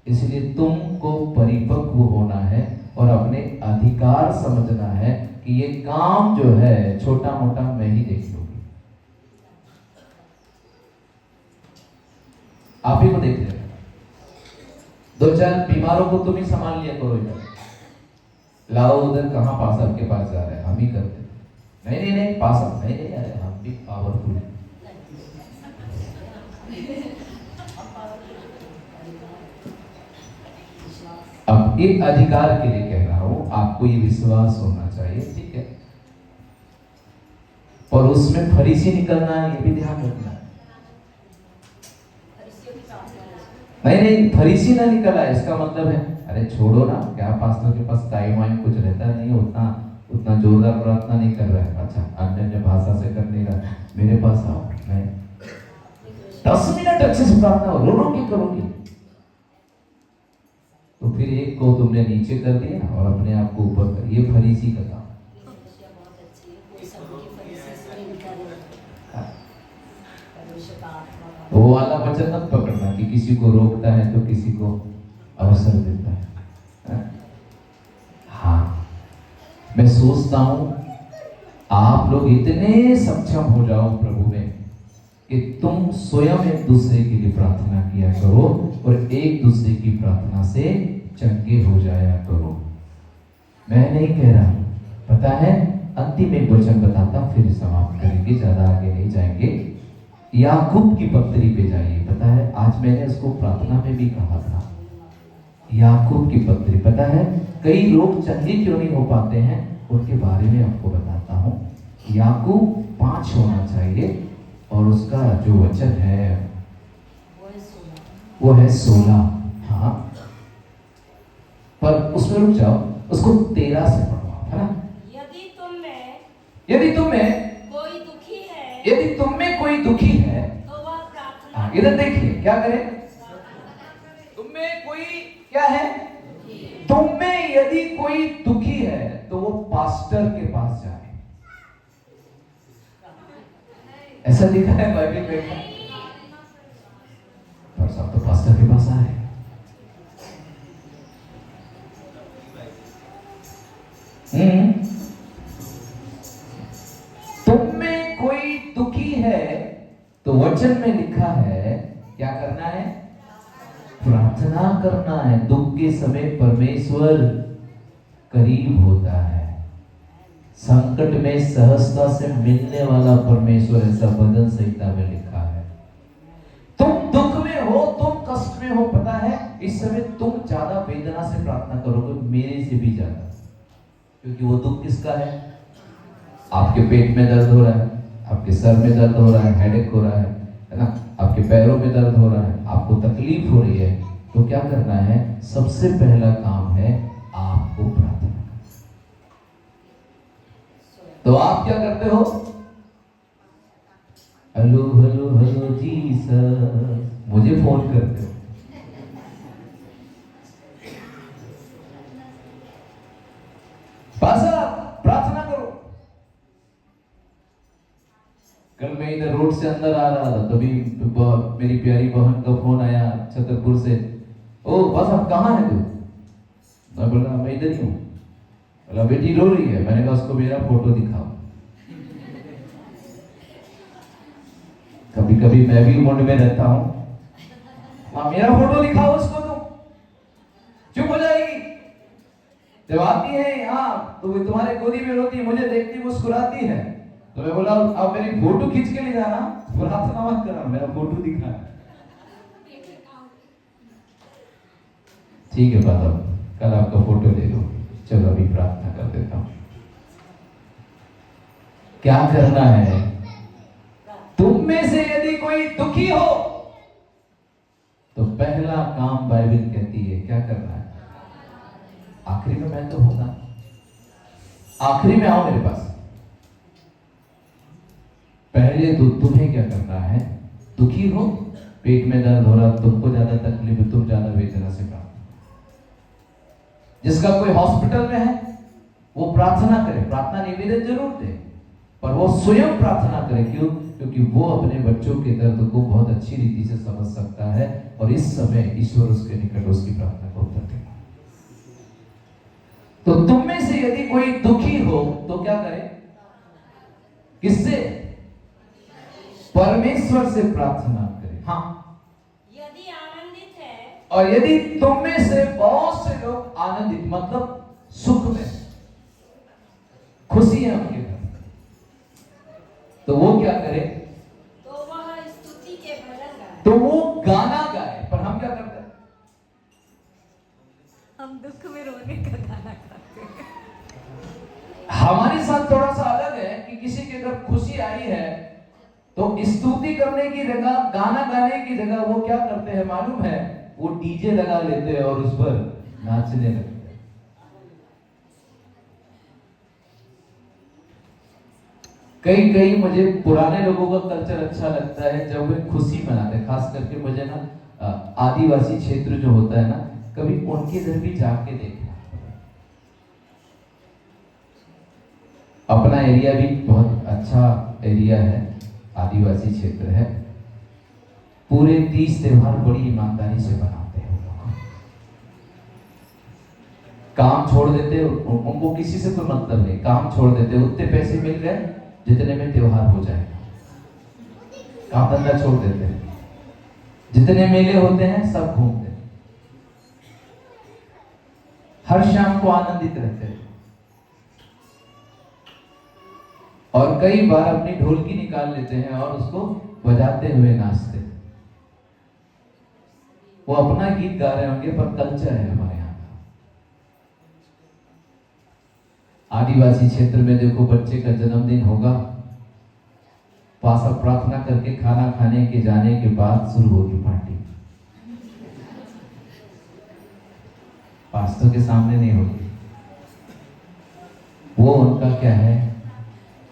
इसलिए तुमको परिपक्व होना है और अपने अधिकार समझना है कि ये काम जो है छोटा मोटा मैं ही देख लूंगी, आप ही को देख लेना। दो चार बीमारों को तुम ही संभाल लिया करो, इधर लाओ, उधर कहां पास्टर के पास जा रहे हैं, हम ही कर देते। नहीं नहीं नहीं पास्टर नहीं नहीं, अरे हम भी पावरफुल है। अब एक अधिकार के लिए कह रहा हूं, आपको ये विश्वास होना चाहिए, ठीक है, और उसमें फरीसी निकलना है ये भी ध्यान रखना है। नहीं नहीं फरीसी ना निकला है, इसका मतलब है अरे छोड़ो ना, क्या पास्टर के पास टाइम वाइम कुछ रहता नहीं, उतना जोरदार प्रार्थना नहीं कर रहा है। अच्छा, अन्य भाषा से कर नहीं रहा, मेरे पास आओ, मैं 10 मिनट अच्छे से प्रार्थना रो रो के करोगी, तो फिर एक को तुमने नीचे कर दिया और अपने आप को ऊपर कर, ये फरीसी का काम। वो वाला वचन मत पकड़ना कि किसी को रोकता है तो किसी को अवसर देता है। हाँ, मैं सोचता हूं आप लोग इतने सक्षम हो जाओ प्रभु में कि तुम स्वयं एक दूसरे के लिए प्रार्थना किया करो और एक दूसरे की प्रार्थना से चंगे हो जाया करो। मैं नहीं कह रहा, पता है, अंतिम एक वचन बताता फिर समाप्त करेंगे, ज्यादा आगे नहीं जाएंगे। याकूब की पत्री पे जाइए। पता है आज मैंने उसको प्रार्थना में भी कहा था, याकूब की पत्री। पता है कई लोग चंगे क्यों नहीं हो पाते हैं, उनके बारे में आपको बताता हूँ। याकूब 5 होना चाहिए और उसका जो वचन है वो है 16। हाँ, पर उसमें रुक जाओ, उसको 13 से पढ़ो, है ना। यदि तुम में कोई दुखी है, यदि तुम में कोई दुखी है तो वह प्रार्थना इधर देखिए क्या करे, तुम में कोई क्या है, तुम में यदि कोई दुखी है तो वो पास्टर के पास जाए। ऐसा लिखा है बाइबल में। पर सब तो पास्टर के पास आए। तुम में कोई दुखी है तो वचन में लिखा है क्या करना है? प्रार्थना करना है। दुख के समय परमेश्वर करीब होता है। संकट में सहजता से मिलने वाला परमेश्वर, ऐसा भजन संहिता में लिखा है। तुम दुख में हो, तुम कष्ट में हो, पता है इस समय तुम ज्यादा वेदना से प्रार्थना करोगे, मेरे से भी ज्यादा। क्योंकि वो दुख किसका है? आपके पेट में दर्द हो रहा है, आपके सर में दर्द हो रहा है, हेडेक हो रहा है ना, आपके पैरों में दर्द हो रहा है, आपको तकलीफ हो रही है। तो क्या करना है? सबसे पहला काम है आपको प्रार्थना। तो आप क्या करते हो? हेलो हेलो हेलो जीसस, मुझे फोन करते हो। प्रार्थना करो। कल मैं इधर रोड से अंदर आ रहा था, तभी मेरी प्यारी बहन का फोन आया छतरपुर से। ओ बस अब कहाँ है तू? मैं बोला मैं इधर ही हूँ। बोला बेटी रो रही है। मैंने कहा उसको मेरा फोटो दिखाओ। कभी कभी मैं भी मूड में रहता हूँ, मेरा फोटो दिखाओ उसको। तुम चुप हो जाएगी। जब आती है यहाँ तो तुम्हारे गोदी में रोती, मुझे देखती मुस्कुराती है। तो मैं बोला अब मेरी फोटो खींच के ले जाना, प्रार्थना मत करना, मेरा फोटो दिखाना। ठीक है बाबा, कल आपका फोटो दे दो। चलो अभी प्रार्थना कर देता हूं। क्या करना है? तुम में से यदि कोई दुखी हो तो पहला काम बाइबल कहती है क्या करना है? आखिरी में मैं तो होगा, आखिरी में आओ मेरे पास। पहले तो तुम्हें क्या करना है? दुखी हो, पेट में दर्द हो रहा, तुमको ज्यादा तकलीफ है, तुम ज्यादा वेदना से प्रार्थना। जिसका कोई हॉस्पिटल में है वो प्रार्थना करे, प्रार्थना निवेदन जरूर दे, पर वो स्वयं प्रार्थना करे। क्यों? क्योंकि वो अपने बच्चों के दर्द को बहुत अच्छी रीति से समझ सकता है और इस समय ईश्वर उसके निकट उसकी प्रार्थना को उत्तर देगा। तो तुम में से यदि कोई दुखी हो तो क्या करे? किससे? परमेश्वर से प्रार्थना करे। हाँ, यदि आनंदित है, और यदि तुम में से बहुत से लोग आनंदित मतलब सुख में, खुशी है उनके घर, तो वो क्या करे? तो वह स्तुति के भजन गाए। तो वो गाना गाए। पर हम क्या करते हैं? हम दुख में रोने का गाना गाते हैं। हमारे साथ थोड़ा सा अलग है कि किसी के घर खुशी आई है तो स्तुति करने की जगह, गाना गाने की जगह वो क्या करते हैं मालूम है? वो डीजे लगा लेते हैं और उस पर नाचने लगते हैं। कई कई मुझे पुराने लोगों का कल्चर अच्छा लगता है जब वे खुशी मनाते हैं। खास करके मुझे ना आदिवासी क्षेत्र जो होता है ना, कभी उनके इधर भी जाके देखना। अपना एरिया भी बहुत अच्छा एरिया है, आदिवासी क्षेत्र है। पूरे 30 त्योहार बड़ी ईमानदारी से बनाते हैं लोग। काम छोड़ देते, उनको किसी से कोई मतलब नहीं, काम छोड़ देते, उतने पैसे मिल गए जितने में त्योहार हो जाएगा, काम धंधा छोड़ देते हैं, जितने मेले होते हैं सब घूमते हैं, हर शाम को आनंदित रहते हैं। और कई बार अपनी ढोलकी निकाल लेते हैं और उसको बजाते हुए नाचते हैं। वो अपना गीत गा रहे होंगे पर कल्चर है हमारे यहाँ का। आदिवासी क्षेत्र में देखो, बच्चे का जन्मदिन होगा, पासा प्रार्थना करके खाना खाने के जाने के बाद शुरू होगी पार्टी। पास्टर के सामने नहीं होगी। वो उनका क्या है?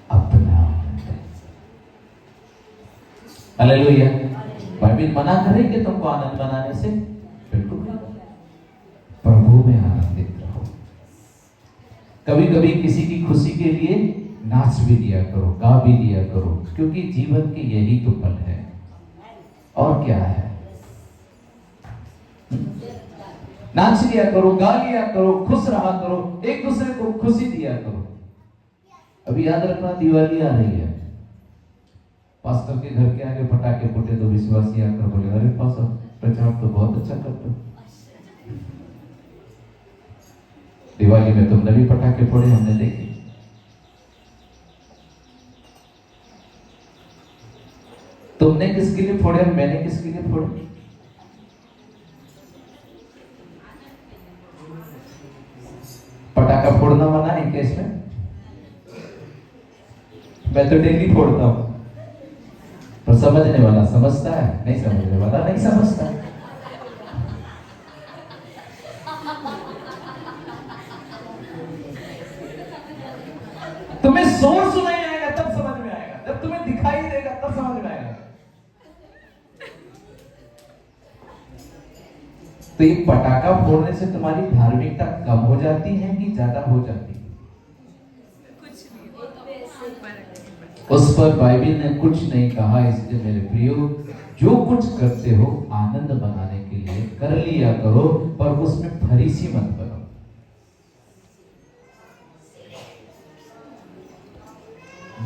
अपना आनंद। हालेलुया। बाइबल मना करेंगे तुमको आनंद मनाने से? बिल्कुल। प्रभु में आनंदित कभी किसी की खुशी के लिए नाच भी दिया करो, गा भी दिया करो, क्योंकि जीवन के यही तो पल है और क्या है। नाच लिया करो, गा लिया करो, खुश रहा करो, एक दूसरे को खुशी दिया करो। अभी याद रखना दिवाली आ रही है, पास्टर के घर के आगे पटाखे फूटे तो विश्वासी आकर बोले, अरे पास्टर प्रचार तो बहुत अच्छा करते हो, दिवाली में तुमने भी पटाखे फोड़े, हमने देखे। तुमने किसके लिए फोड़े और मैंने किसके लिए फोड़े? पटाखा फोड़ना मना है क्या इसमें? मैं तो डेली फोड़ता हूं, पर समझने वाला समझता है, नहीं समझने वाला नहीं समझता। तुम्हें शोर सुनाई आएगा तब समझ में आएगा, जब तुम्हें दिखाई देगा तब समझ में आएगा। तो ये पटाखा फोड़ने से तुम्हारी धार्मिकता कम हो जाती है कि ज्यादा हो जाती है? उस पर बाइबल ने कुछ नहीं कहा। इसलिए मेरे प्रियो, जो कुछ करते हो आनंद बनाने के लिए कर लिया करो, पर उसमें फरीसी मत बनो।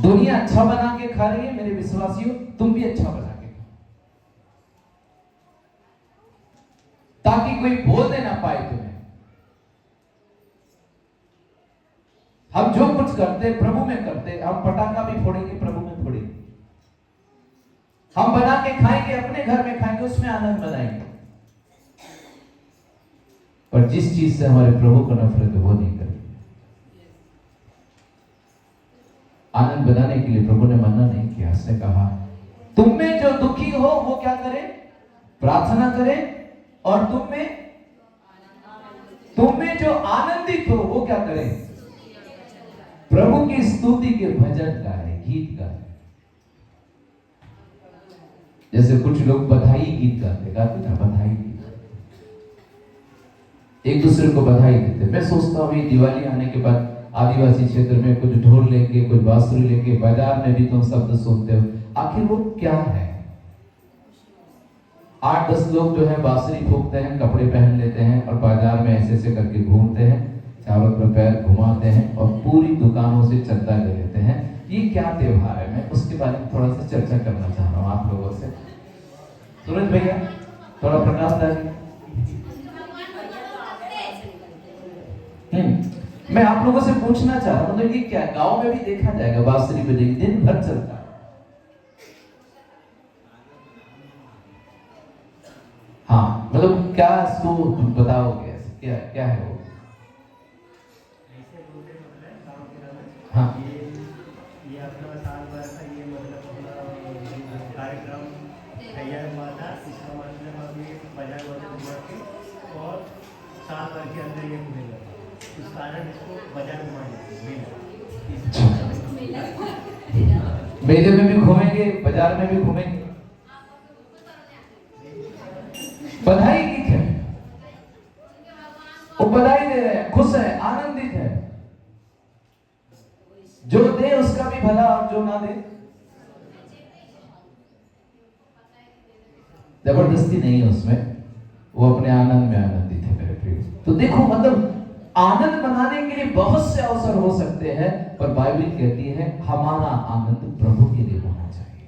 दुनिया अच्छा बना के खा रही है मेरे विश्वासियों, तुम भी अच्छा बना के खाओ, ताकि कोई बोलने ना पाए तुम्हें। हम जो कुछ करते प्रभु में करते, हम पटाखा भी फोड़ेंगे प्रभु में फोड़ेंगे, हम बना के खाएंगे, अपने घर में खाएंगे, उसमें आनंद बनाएंगे। पर जिस चीज से हमारे प्रभु को नफरत है वो नहीं करेंगे। आनंद बनाने के लिए प्रभु ने मना नहीं किया। उसने कहा तुम में जो दुखी हो वो क्या करे? प्रार्थना करे, और तुम में जो आनंदित हो वो क्या करे? प्रभु की स्तुति के भजन गाए, गीत गाए। जैसे कुछ लोग बधाई गीत गाते ना, बधाई गीत, एक दूसरे को बधाई देते। मैं सोचता हूँ ये दिवाली आने के बाद आदिवासी क्षेत्र में कुछ ढोल लेके, कुछ बांसुरी लेके, बाजार में भी तुम शब्द सुनते हो, आखिर वो क्या है? 8-10 लोग जो है बांसुरी फूंकते हैं, कपड़े पहन लेते हैं और बाजार में ऐसे ऐसे करके घूमते हैं, चारों तरफ पैर घुमाते हैं और पूरी दुकानों से चंदा ले लेते हैं। ये क्या त्योहार है? मैं उसके बारे में थोड़ा सा चर्चा करना चाह रहा हूँ आप लोगों से। सूरज भैया थोड़ा प्रकाश डालिए। मैं आप लोगों से पूछना चाह रहा हूँ, ये क्या गांव में भी देखा जाएगा बांसुरी बजेगी, दिन भर चलता है। हाँ, मतलब क्या इसको बताओगे? क्या क्या है वो? हाँ, ये अपना साल भर का ये मतलब अपना कार्यक्रम तैयार हुआ था। इसका मतलब अभी बाजार हुआ के और साल भर के अंदर ये खुलेगा, इस कारण इसको बाजार मेले में भी घूमेंगे, बाजार में भी घूमेंगे। बधाई गीत है, वो बधाई दे रहे हैं, खुश है, आनंदित है। जो दे उसका भी भला और जो ना दे, जबरदस्ती नहीं है उसमें, वो अपने आनंद में आनंदित है मेरे प्रिय। तो देखो, मतलब आनंद मनाने के लिए बहुत से अवसर हो सकते हैं, पर बाइबल कहती है हमारा आनंद प्रभु के लिए होना चाहिए,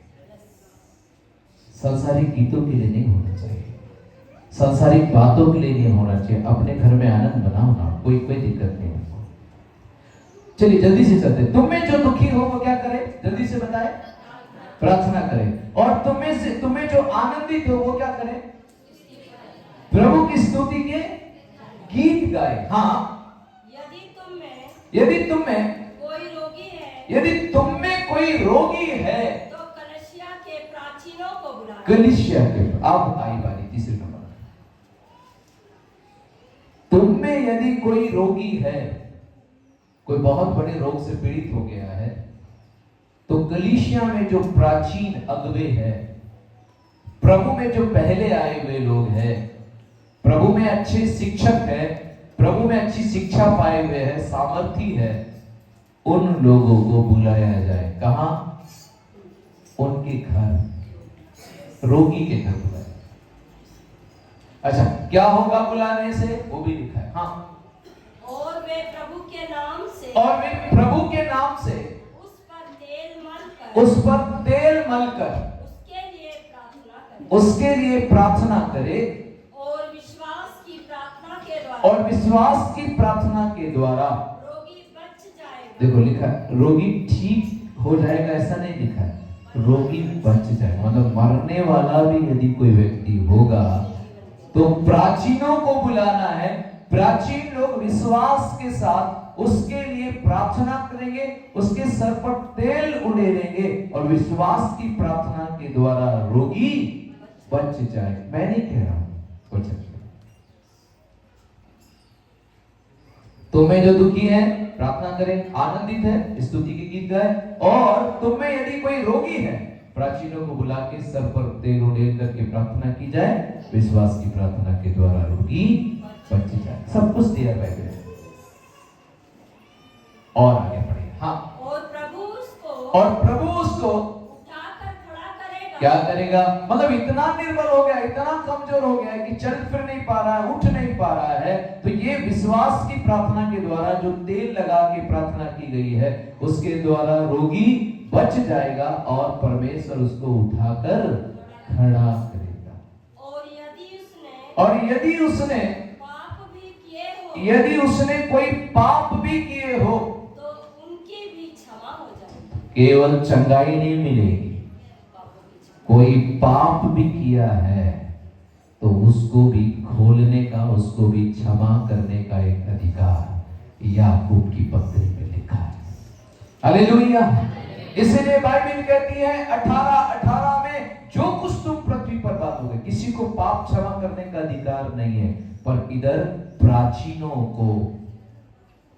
सांसारिक गीतों के लिए नहीं होना चाहिए, सांसारिक बातों के लिए नहीं होना चाहिए। अपने घर में आनंद बनाओ ना, कोई दिक्कत नहीं है। चलिए जल्दी से चलते। तुम में जो दुखी हो वो क्या करे? जल्दी से बताए, प्रार्थना करे। और तुम्हें जो आनंदित हो वो क्या करे? प्रभु की स्तुति के गीत गाए। हाँ, यदि तुम में कोई रोगी है, यदि तुम में कोई रोगी है तो कलीसिया के प्राचीनों को बुलाए। कलीसिया के, अब आई बारी तीसरे नंबर। तुम में यदि कोई रोगी है, कोई बहुत बड़े रोग से पीड़ित हो गया है, तो कलीसिया में जो प्राचीन अगुवे हैं, प्रभु में जो पहले आए हुए लोग हैं, प्रभु में अच्छे शिक्षक हैं, प्रभु में अच्छी शिक्षा पाए हुए हैं, सामर्थ्य है, उन लोगों को बुलाया जाए। कहां? उनके घर, रोगी के घर बुलाया। अच्छा, क्या होगा बुलाने से? वो भी लिखा है। हाँ, और वे प्रभु के नाम से, और वे प्रभु के नाम से उस पर तेल मलकर, उस पर तेल मलकर उसके लिए प्रार्थना करें, उसके लिए प्रार्थना करे, और विश्वास की प्रार्थना के द्वारा, और विश्वास की प्रार्थना के द्वारा रोगी बच जाएगा। देखो लिखा है, रोगी ठीक हो जाएगा, ऐसा नहीं लिखा है, रोगी बच जाएगा। मतलब मरने वाला भी यदि कोई व्यक्ति होगा तो प्राचीनों को बुलाना है, प्राचीन लोग विश्वास के साथ उसके लिए प्रार्थना करेंगे, उसके सर पर तेल उड़ेलेंगे, और विश्वास की प्रार्थना के द्वारा रोगी बच जाए। मैं नहीं कह रहा हूं, बच जाए। तुम में जो दुखी है प्रार्थना करें, आनंदित है स्तुति के गीत गाए, और तुम में यदि कोई रोगी है प्राचीनों को बुला के सर पर तेल उड़ेल करके प्रार्थना की जाए, विश्वास की प्रार्थना के द्वारा रोगी बच जाए। सब कुछ दिया बाइबल में। और आगे बढ़िए। हाँ, और प्रभु उसको उठाकर खड़ा करेगा। क्या करेगा? मतलब इतना निर्बल हो गया, इतना कमजोर हो गया है कि चल फिर नहीं पा रहा है, उठ नहीं पा रहा है, तो ये विश्वास की प्रार्थना के द्वारा जो तेल लगा के प्रार्थना की गई है उसके द्वारा रोगी बच जाएगा, और परमेश्वर उसको उठाकर खड़ा करेगा। और यदि उसने पाप भी किए हो, यदि उसने कोई पाप भी किए हो, तो उनकी भी क्षमा हो जाएगी। केवल चंगाई नहीं मिलेगी, कोई पाप भी किया है तो उसको भी खोलने का, उसको भी क्षमा करने का एक अधिकार याकूब की पत्री में लिखा है। हालेलुया। इसलिए बाइबल कहती है 18:18 में, जो कुछ तुम पृथ्वी पर बांधोगे, किसी को पाप क्षमा करने का अधिकार नहीं है, पर इधर प्राचीनों को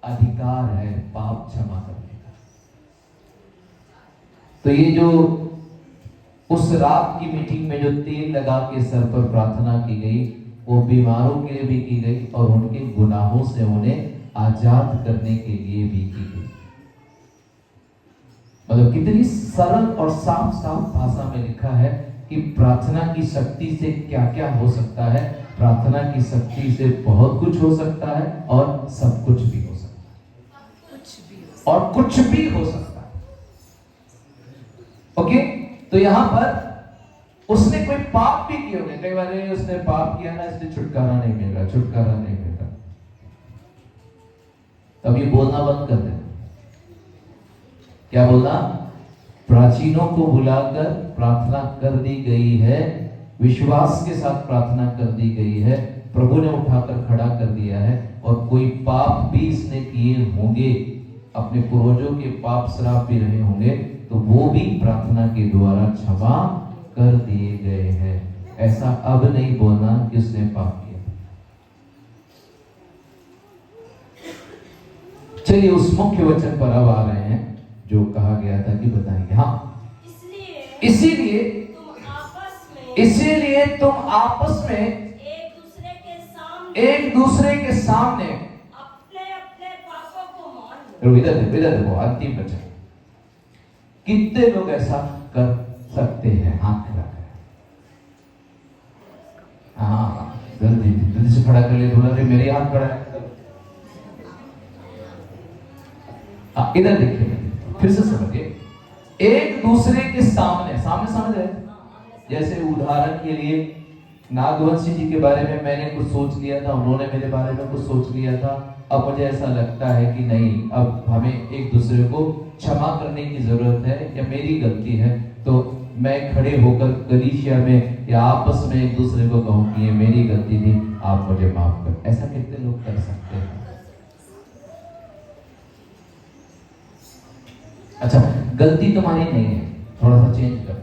अधिकार है पाप क्षमा करने का। तो ये जो उस रात की मीटिंग में जो तेल लगा के सर पर प्रार्थना की गई, वो बीमारों के लिए भी की गई और उनके गुनाहों से उन्हें आजाद करने के लिए भी की गई। मतलब कितनी सरल और साफ साफ भाषा में लिखा है कि प्रार्थना की शक्ति से क्या क्या हो सकता है। प्रार्थना की शक्ति से बहुत कुछ हो सकता है, और सब कुछ भी हो सकता है, और कुछ भी हो सकता है। ओके, तो यहां पर उसने कोई पाप भी किए होंगे, कई बार उसने पाप किया ना, इसलिए छुटकारा नहीं मिलेगा, छुटकारा नहीं मिलेगा, तब ये बोलना बंद कर दे। क्या बोला? प्राचीनों को बुलाकर प्रार्थना कर दी गई है, विश्वास के साथ प्रार्थना कर दी गई है, प्रभु ने उठाकर खड़ा कर दिया है, और कोई पाप भी इसने किए होंगे, अपने पूर्वजों के पाप श्राप भी रहे होंगे, तो वो भी प्रार्थना के द्वारा क्षमा कर दिए गए हैं। ऐसा अब नहीं बोलना कि उसने पाप किया। चलिए उस मुख्य वचन पर अब आ रहे हैं जो कहा गया था कि बताएंगे। हाँ, इसीलिए तुम आपस में एक दूसरे के सामने अपने पापों को मान लो। इधर देखो अंतिम वचन। कितने लोग ऐसा कर सकते हैं? हाथ खड़ा करें। हाँ, जल्दी से खड़ा कर ले। बोला रे मेरे हाथ खड़ा है। इधर देखिए, फिर से समझिए। एक दूसरे के सामने समझ रहे? जैसे उदाहरण के लिए नागवंशी जी के बारे में मैंने कुछ सोच लिया था, उन्होंने मेरे बारे में कुछ सोच लिया था, अब मुझे ऐसा लगता है कि नहीं, अब हमें एक दूसरे को क्षमा करने की जरूरत है, या मेरी गलती है तो मैं खड़े होकर कलीसिया में या आपस में एक दूसरे को कहूं कि ये मेरी गलती थी, आप मुझे माफ कर। ऐसा कितने लोग कर सकते हैं? अच्छा, गलती तुम्हारी नहीं है, थोड़ा सा चेंज कर।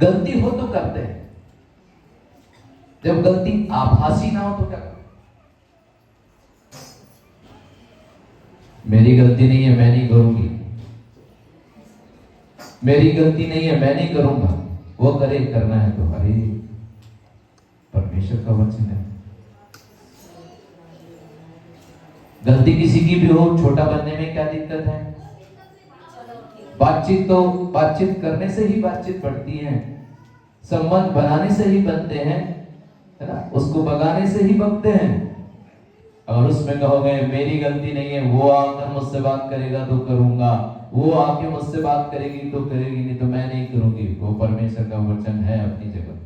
गलती हो तो करते हैं, जब गलती आभासी ना हो तो क्या करो? मेरी गलती नहीं है, मैं नहीं करूंगी, मेरी गलती नहीं है, मैं नहीं करूंगा, वो करे, करना है तो अरे परमेश्वर का वचन है। गलती किसी की भी हो, छोटा बनने में क्या दिक्कत है? बातचीत करने से ही बातचीत बढ़ती है, संबंध बनाने से ही बनते हैं, है ना? उसको बगाने से ही बगते हैं। अगर उसमें कहोगे मेरी गलती नहीं है, वो आकर मुझसे बात करेगा तो करूंगा, वो आके मुझसे बात करेगी तो करेगी, नहीं तो मैं नहीं करूंगी, वो परमेश्वर का वचन है अपनी जगह।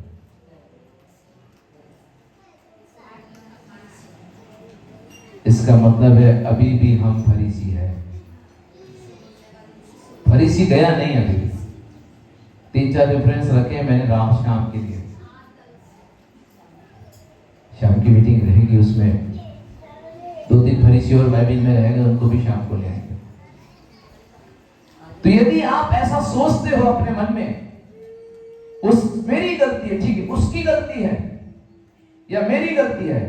इसका मतलब है अभी भी हम फरीसी है। फरीसी गया नहीं अभी। 3-4 रेफरेंस रखे मैंने राम शाम के लिए। शाम की मीटिंग रहेगी, उसमें 2-3 फरीसी और बाइबल में रहेंगे, उनको भी शाम को ले आएंगे। तो यदि आप ऐसा सोचते हो अपने मन में, मेरी गलती है, ठीक है, उसकी गलती है या मेरी गलती है,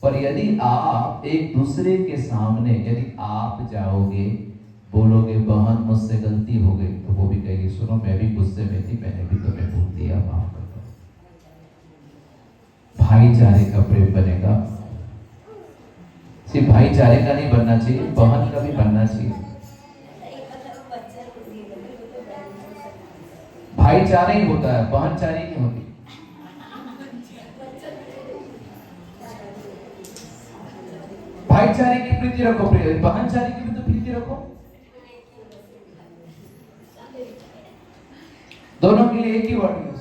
पर यदि आप एक दूसरे के सामने यदि आप जाओगे, बोलोगे बहन मुझसे गलती हो गई, तो वो भी कहेगी सुनो मैं भी गुस्से में थी, मैंने भी तुम्हें भूल दिया, माफ कर दो। भाईचारे का प्रेम बनेगा। सिर्फ भाईचारे का नहीं बनना चाहिए, बहन का भी बनना चाहिए। भाईचारे ही होता है, बहनचारी नहीं होती। भाईचारे की प्रीति रखो, बहनचारी की भी तो प्रीति रखो। दोनों के लिए एक ही वर्ड यूज।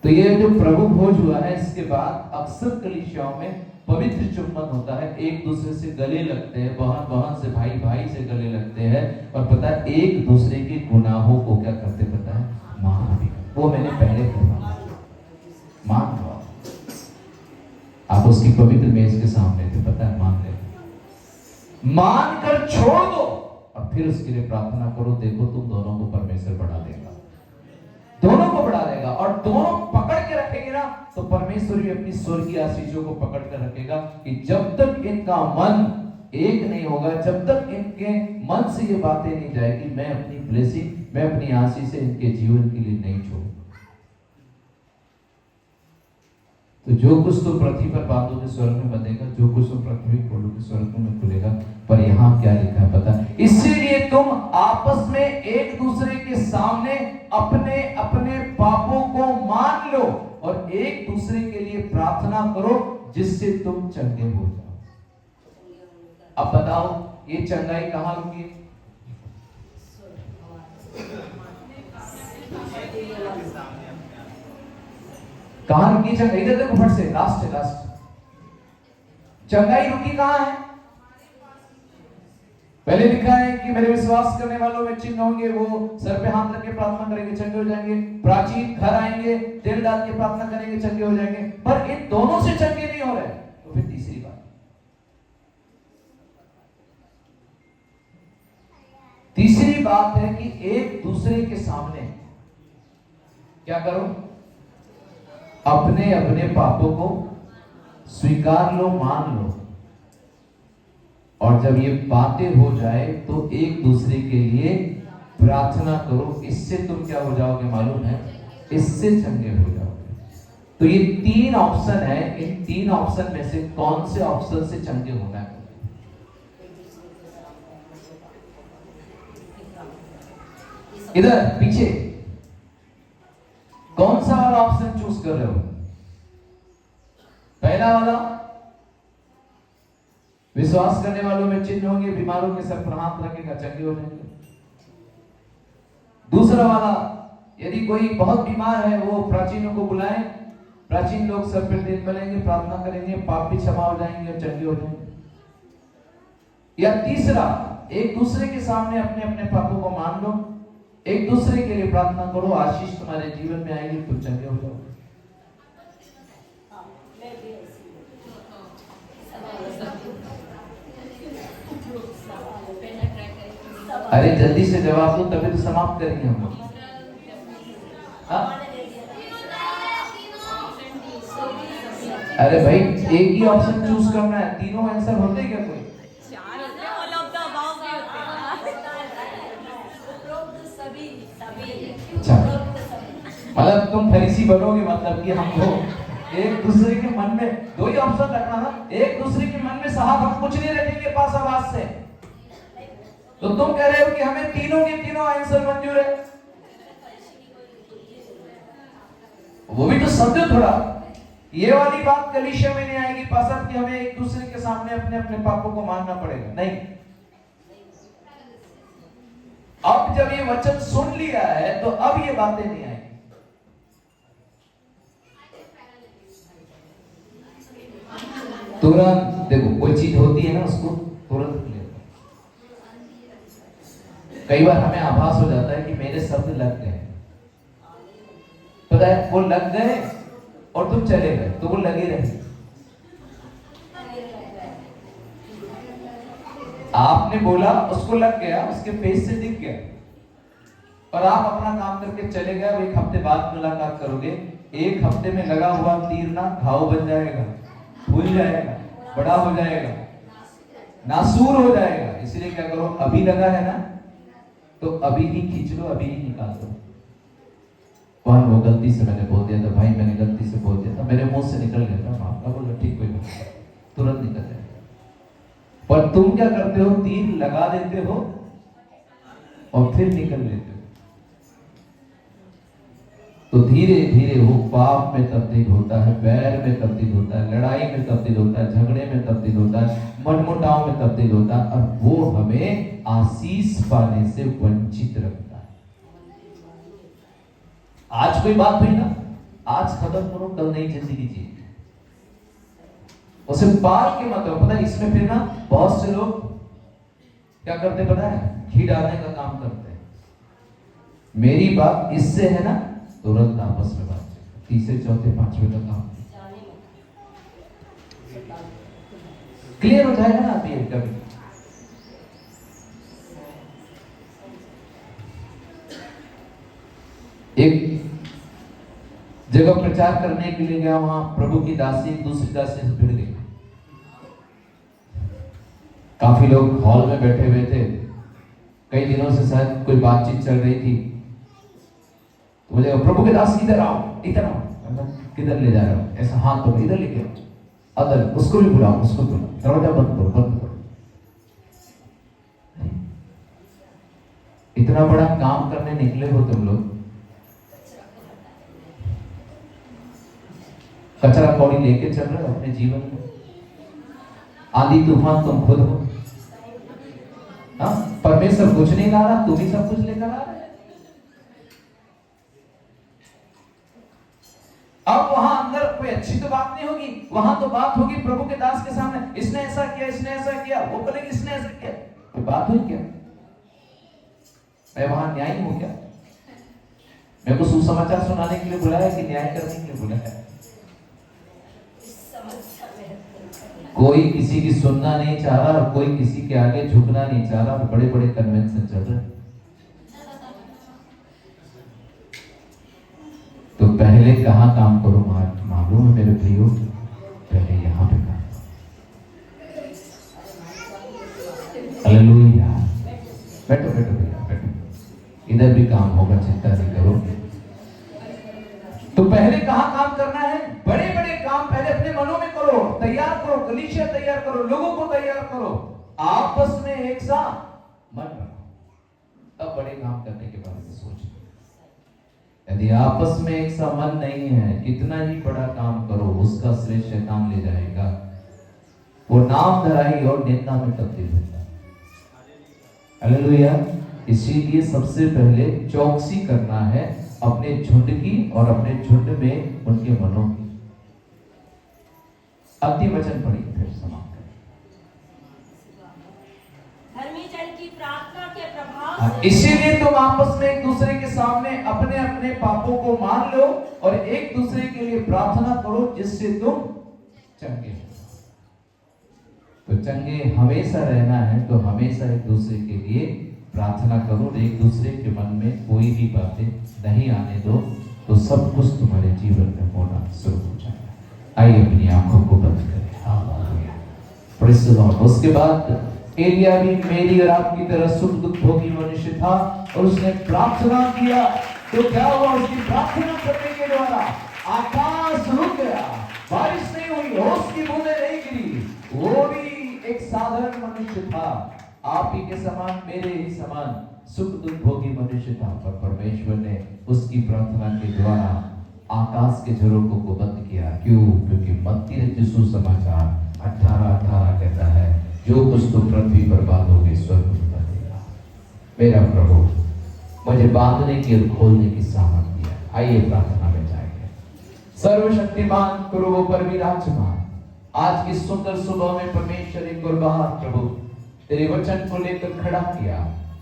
तो ये जो प्रभु भोज हुआ है, इसके बाद अक्सर कलीसियाओं में पवित्र चुंबन होता है, एक दूसरे से गले लगते हैं, बहन बहन से, भाई भाई से गले लगते हैं, और पता है एक दूसरे के गुनाहों को क्या करते पता है? मान भी। वो मैंने पहले कहा, मान लो। आप उसकी पवित्र मेज के सामने थे, पता है, मान ले, मान कर छोड़ दो और फिर उसके लिए प्रार्थना करो। देखो तुम दोनों को परमेश्वर बढ़ा देगा, दोनों को बढ़ा देगा, और दोनों पकड़ के रखेंगे ना, तो परमेश्वर भी अपनी स्वर्गीय आशीषों को पकड़ कर रखेगा कि जब तक इनका मन एक नहीं होगा, जब तक इनके मन से ये बातें नहीं जाएगी, मैं अपनी ब्लेसिंग, मैं अपनी आशीष से इनके जीवन के लिए नहीं छोड़ूंगा। तो जो कुछ तुम पृथ्वी पर बांधोगे स्वर्ग में बंधेगा, जो कुछ तुम पृथ्वी खोलोगे स्वर्ग में खुलेगा। पर यहाँ क्या लिखा है पता? इसीलिए तुम आपस में एक दूसरे के सामने अपने अपने पापों को मान लो और एक दूसरे के लिए प्रार्थना करो, जिससे तुम चंगे हो जाओ। अब बताओ ये चंगाई कहाँ रुकी? कहां रुकी चंगाई? इधर देखो फट से, लास्ट है, लास्ट। चंगाई रुकी कहां है? पहले लिखा है कि मेरे विश्वास करने वालों में चिन्ह होंगे, वो सर पे हाथ रख के प्रार्थना करेंगे, चंगे हो जाएंगे। प्राचीन घर आएंगे, तेल डाल के प्रार्थना करेंगे, चंगे हो जाएंगे। पर इन दोनों से चंगे नहीं हो रहे, तो फिर तीसरी बात, तीसरी बात है कि एक दूसरे के सामने क्या करो? अपने अपने पापों को स्वीकार लो, मान लो, और जब ये बातें हो जाए तो एक दूसरे के लिए प्रार्थना करो। इससे तुम क्या हो जाओगे मालूम है? इससे चंगे हो जाओगे। तो ये 3 ऑप्शन है, इन 3 ऑप्शन में से कौन से ऑप्शन से चंगे होना है? इधर पीछे कौन सा वाला ऑप्शन चूज कर रहे हो? पहला वाला, विश्वास करने वालों में चिन्ह होंगे, बीमारों के सर पर हाथ रखेगा, चंगे हो जाएंगे। दूसरा वाला, यदि कोई बहुत बीमार है वो प्राचीनों को बुलाएं, प्राचीन लोग सर पर तेल मलेंगे, प्रार्थना करेंगे, पाप भी क्षमा हो जाएंगे और चंगे हो जाएंगे। या तीसरा, एक दूसरे के सामने अपने अपने पापों को मान लो, एक दूसरे के लिए प्रार्थना करो, आशीष तुम्हारे जीवन में आएगी, तुम चंगे हो जाओगे। अरे जल्दी से जवाब दो, तभी तो समाप्त करेंगे हम लोग। अरे भाई एक ही ऑप्शन चूज करना है, तीनों आंसर होते क्या कोई? अच्छा मतलब तुम फरीसी बनोगे, मतलब कि हमको एक दूसरे के मन में दो ही ऑप्शन रखना ना, एक दूसरे के मन में साहब हम कुछ नहीं रखेंगे पास आवाज से। तो तुम कह रहे हो कि हमें तीनों के तीनों आंसर मंजूर है, वो भी तो समझो थोड़ा। ये वाली बात कलीसिया में नहीं आएगी पासर कि हमें एक दूसरे के सामने अपने अपने पापों को मानना पड़ेगा, नहीं। अब जब ये वचन सुन लिया है तो अब ये बातें नहीं आएगी। तुरंत देखो, कोई चीज होती है ना उसको तुरंत क्लियर। कई बार हमें आभास हो जाता है कि मेरे शब्द लग गए, पता है वो लग गए और तुम चले गए तो वो लगे रहे। आपने बोला, उसको लग गया, उसके फेस से दिख गया, और आप अपना काम करके चले गए। और एक हफ्ते बाद मुलाकात करोगे, एक हफ्ते में लगा हुआ तीर ना घाव बन जाएगा, फूल जाएगा, बड़ा हो जाएगा, नासूर हो जाएगा। इसलिए क्या करो, अभी लगा है ना तो अभी ही खींच लो, अभी ही निकाल दो। कौन वो गलती से मैंने बोल दिया था भाई, मैंने गलती से बोल दिया था, मेरे मुंह से निकल गया था, माफ का बोलो, ठीक कोई बात, तुरंत निकल जाए। पर तुम क्या करते हो, तीर लगा देते हो और फिर निकल लेते हो। तो धीरे धीरे वो पाप में तब्दील होता है, बैर में तब्दील होता है, लड़ाई में तब्दील होता है, झगड़े में तब्दील होता है, मनमुटाव में तब्दील होता है, और वो हमें आशीष पाने से वंचित रखता है। आज कोई बात हुई ना, आज खत्म करो, कल नई जिंदगी जी, उसे पाल के मत करो। पता है इसमें फिर ना बहुत से लोग क्या करते पता है, घी डालने का काम करते हैं। मेरी बात इससे है ना, तुरंत आपस में बात, तीसरे चौथे पांचवें का काम क्लियर हो जाएगा ना। अभी कभी एक जगह प्रचार करने के लिए गया, वहां प्रभु की दासी दूसरी दासी से भिड़ गई। काफी लोग हॉल में बैठे हुए थे, कई दिनों से शायद कोई बातचीत चल रही थी। तो मुझे प्रभु के दास इधर आओ, इधर आओ। किधर ले जा रहे हो, ऐसा हाथ पकड़, इधर लेके आओ, अदर उसको भी बुलाओ, उसको बुलाओ, दरवाजा बंद करो, बंद करो। इतना बड़ा काम करने निकले हो तुम लोग, कचरा कौड़ी लेके चल रहे हो अपने जीवन में। आंधी तूफान तुम खुद हो, हाँ? परमेश्वर कुछ नहीं ला रहा, तुम ही सब कुछ लेकर आ रहे। अब वहां अंदर कोई अच्छी तो बात नहीं होगी, वहां तो बात होगी प्रभु के दास के सामने, इसने ऐसा किया, इसने ऐसा किया, वो बोलेंगे इसने ऐसा किया। कोई बात हुई क्या? मैं वहां न्यायी हूं क्या? मेरे को सुसमाचार सुनाने के लिए बुलाया कि न्याय करने के लिए बुलाया? कोई किसी की सुनना नहीं चाह रहा और कोई किसी के आगे झुकना नहीं चाह रहा। बड़े बड़े कन्वेंशन चल रहे। तो पहले कहाँ काम करो मालूम है मेरे प्रियो? पहले यहाँ पे काम। हालेलुया। बैठो बैठो भैया बैठो, इधर भी काम होगा, चिंता नहीं करो। तो पहले कहाँ काम करना है? बड़े बड़े काम पहले अपने मनों में करो, तैयार करो, कलीसिया तैयार करो, लोगों को तैयार करो, आपस में एक साथ मन रखो, तब बड़े काम करने के बारे में सोचो। यदि आपस में एक सा मन नहीं है, कितना ही बड़ा काम करो उसका श्रेय शैतान ले जाएगा। वो नाम धराई और निंदा में तब्दील होता है। हालेलुया। इसीलिए सबसे पहले चौकसी करना है अपने झुंड की और अपने झुंड में उनके मनों की। अगली वचन पढ़िए फिर समाप्त करें। धर्मी जन की प्रार्थना के प्रभाव से इसीलिए तुम आपस में एक दूसरे के सामने अपने अपने पापों को मान लो और एक दूसरे के लिए प्रार्थना करो, जिससे तुम चंगे हो। तो चंगे हमेशा रहना है तो हमेशा एक दूसरे के लिए प्रार्थना करो, एक दूसरे के मन में कोई भी बातें नहीं आने दो, तो सब कुछ तुम्हारे जीवन में होना शुरू हो जाएगा। आइए अपनी आंखों को बंद करें। Hallelujah, praise the Lord. उसके बाद एलिया भी मेरी और आपकी तरह सुख दुख भोगी मनुष्य था और उसने प्रार्थना किया तो क्या हुआ? उसकी प्रार्थना करने के द्वारा आकाश रुक गया, बारिश नहीं हुई, ओस की बूंदें नहीं गिरी। वो भी एक साधारण मनुष्य था, आप ही के समान, मेरे ही समान सुख दुख भोगी मनुष्य था, पर परमेश्वर ने उसकी प्रार्थना के द्वारा आकाश के झरोकों को बंद किया। क्यों? क्योंकि मत्ती रचित सुसमाचार 18:18 कहता है, जो कुछ तुम पृथ्वी पर बांधोगे स्वर्ग पर देगा। मेरा प्रभु मुझे बांधने की और खोलने की सामर्थ्य दिया। आइए प्रार्थना में जाएंगे। सर्वशक्तिमान करूबों पर विराजमान, आज की सुंदर सुबह में परमेश्वर एक और बार प्रभु तेरे वचन को लेकर खड़ा किया,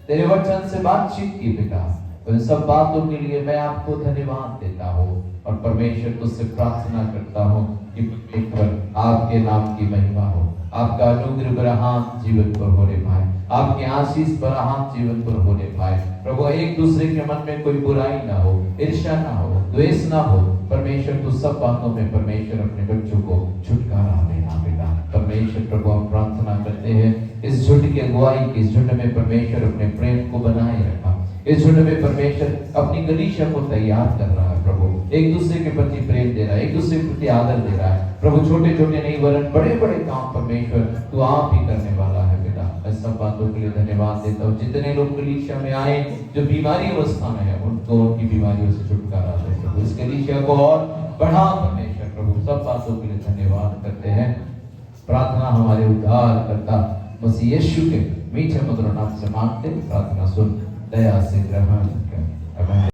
तेरे वचन से बातचीत की पिता। उन सब बातों के लिए मैं आपको धन्यवाद देता हूँ और परमेश्वर तुझसे प्रार्थना करता हूँ कि परमेश्वर आपके नाम की महिमा हो, आपका अनुग्रह बरहान जीवन पर होने पाए, आपकी आशीष बरहान जीवन पर होने पाए। प्रभु एक दूसरे के मन में कोई बुराई ना हो, ईर्ष्या ना हो, द्वेष ना हो। परमेश्वर तो सब बातों में परमेश्वर अपने बच्चों को छुटकारा देना बेटा। परमेश्वर प्रभु हम प्रार्थना करते हैं इस झुंड की अगुवाई की, इस झुंड में परमेश्वर अपने प्रेम को बनाए रखा, इस झुंड में परमेश्वर अपनी कलीसिया को तैयार कर रहा है। प्रभु एक दूसरे के प्रति प्रेम दे रहा है, एक दूसरे के प्रति आदर दे रहा है। प्रभु छोटे छोटे नहीं वरन बड़े बड़े काम परमेश्वर तू आप ही करने वाला है बेटा। इस सब बातों के लिए धन्यवाद देता हूँ। जितने लोग कलीसिया में आए जो बीमारी अवस्था में है, उनको उनकी बीमारियों से छुटकारा दे प्रभु। इस कलीसिया को और बढ़ा परमेश्वर प्रभु। सब बातों के लिए धन्यवाद करते हैं। प्रार्थना हमारे उद्धार करता मसीह यीशु के मीठे मधुर नाम से मांगते, प्रार्थना सुन दया से ग्रहण कर।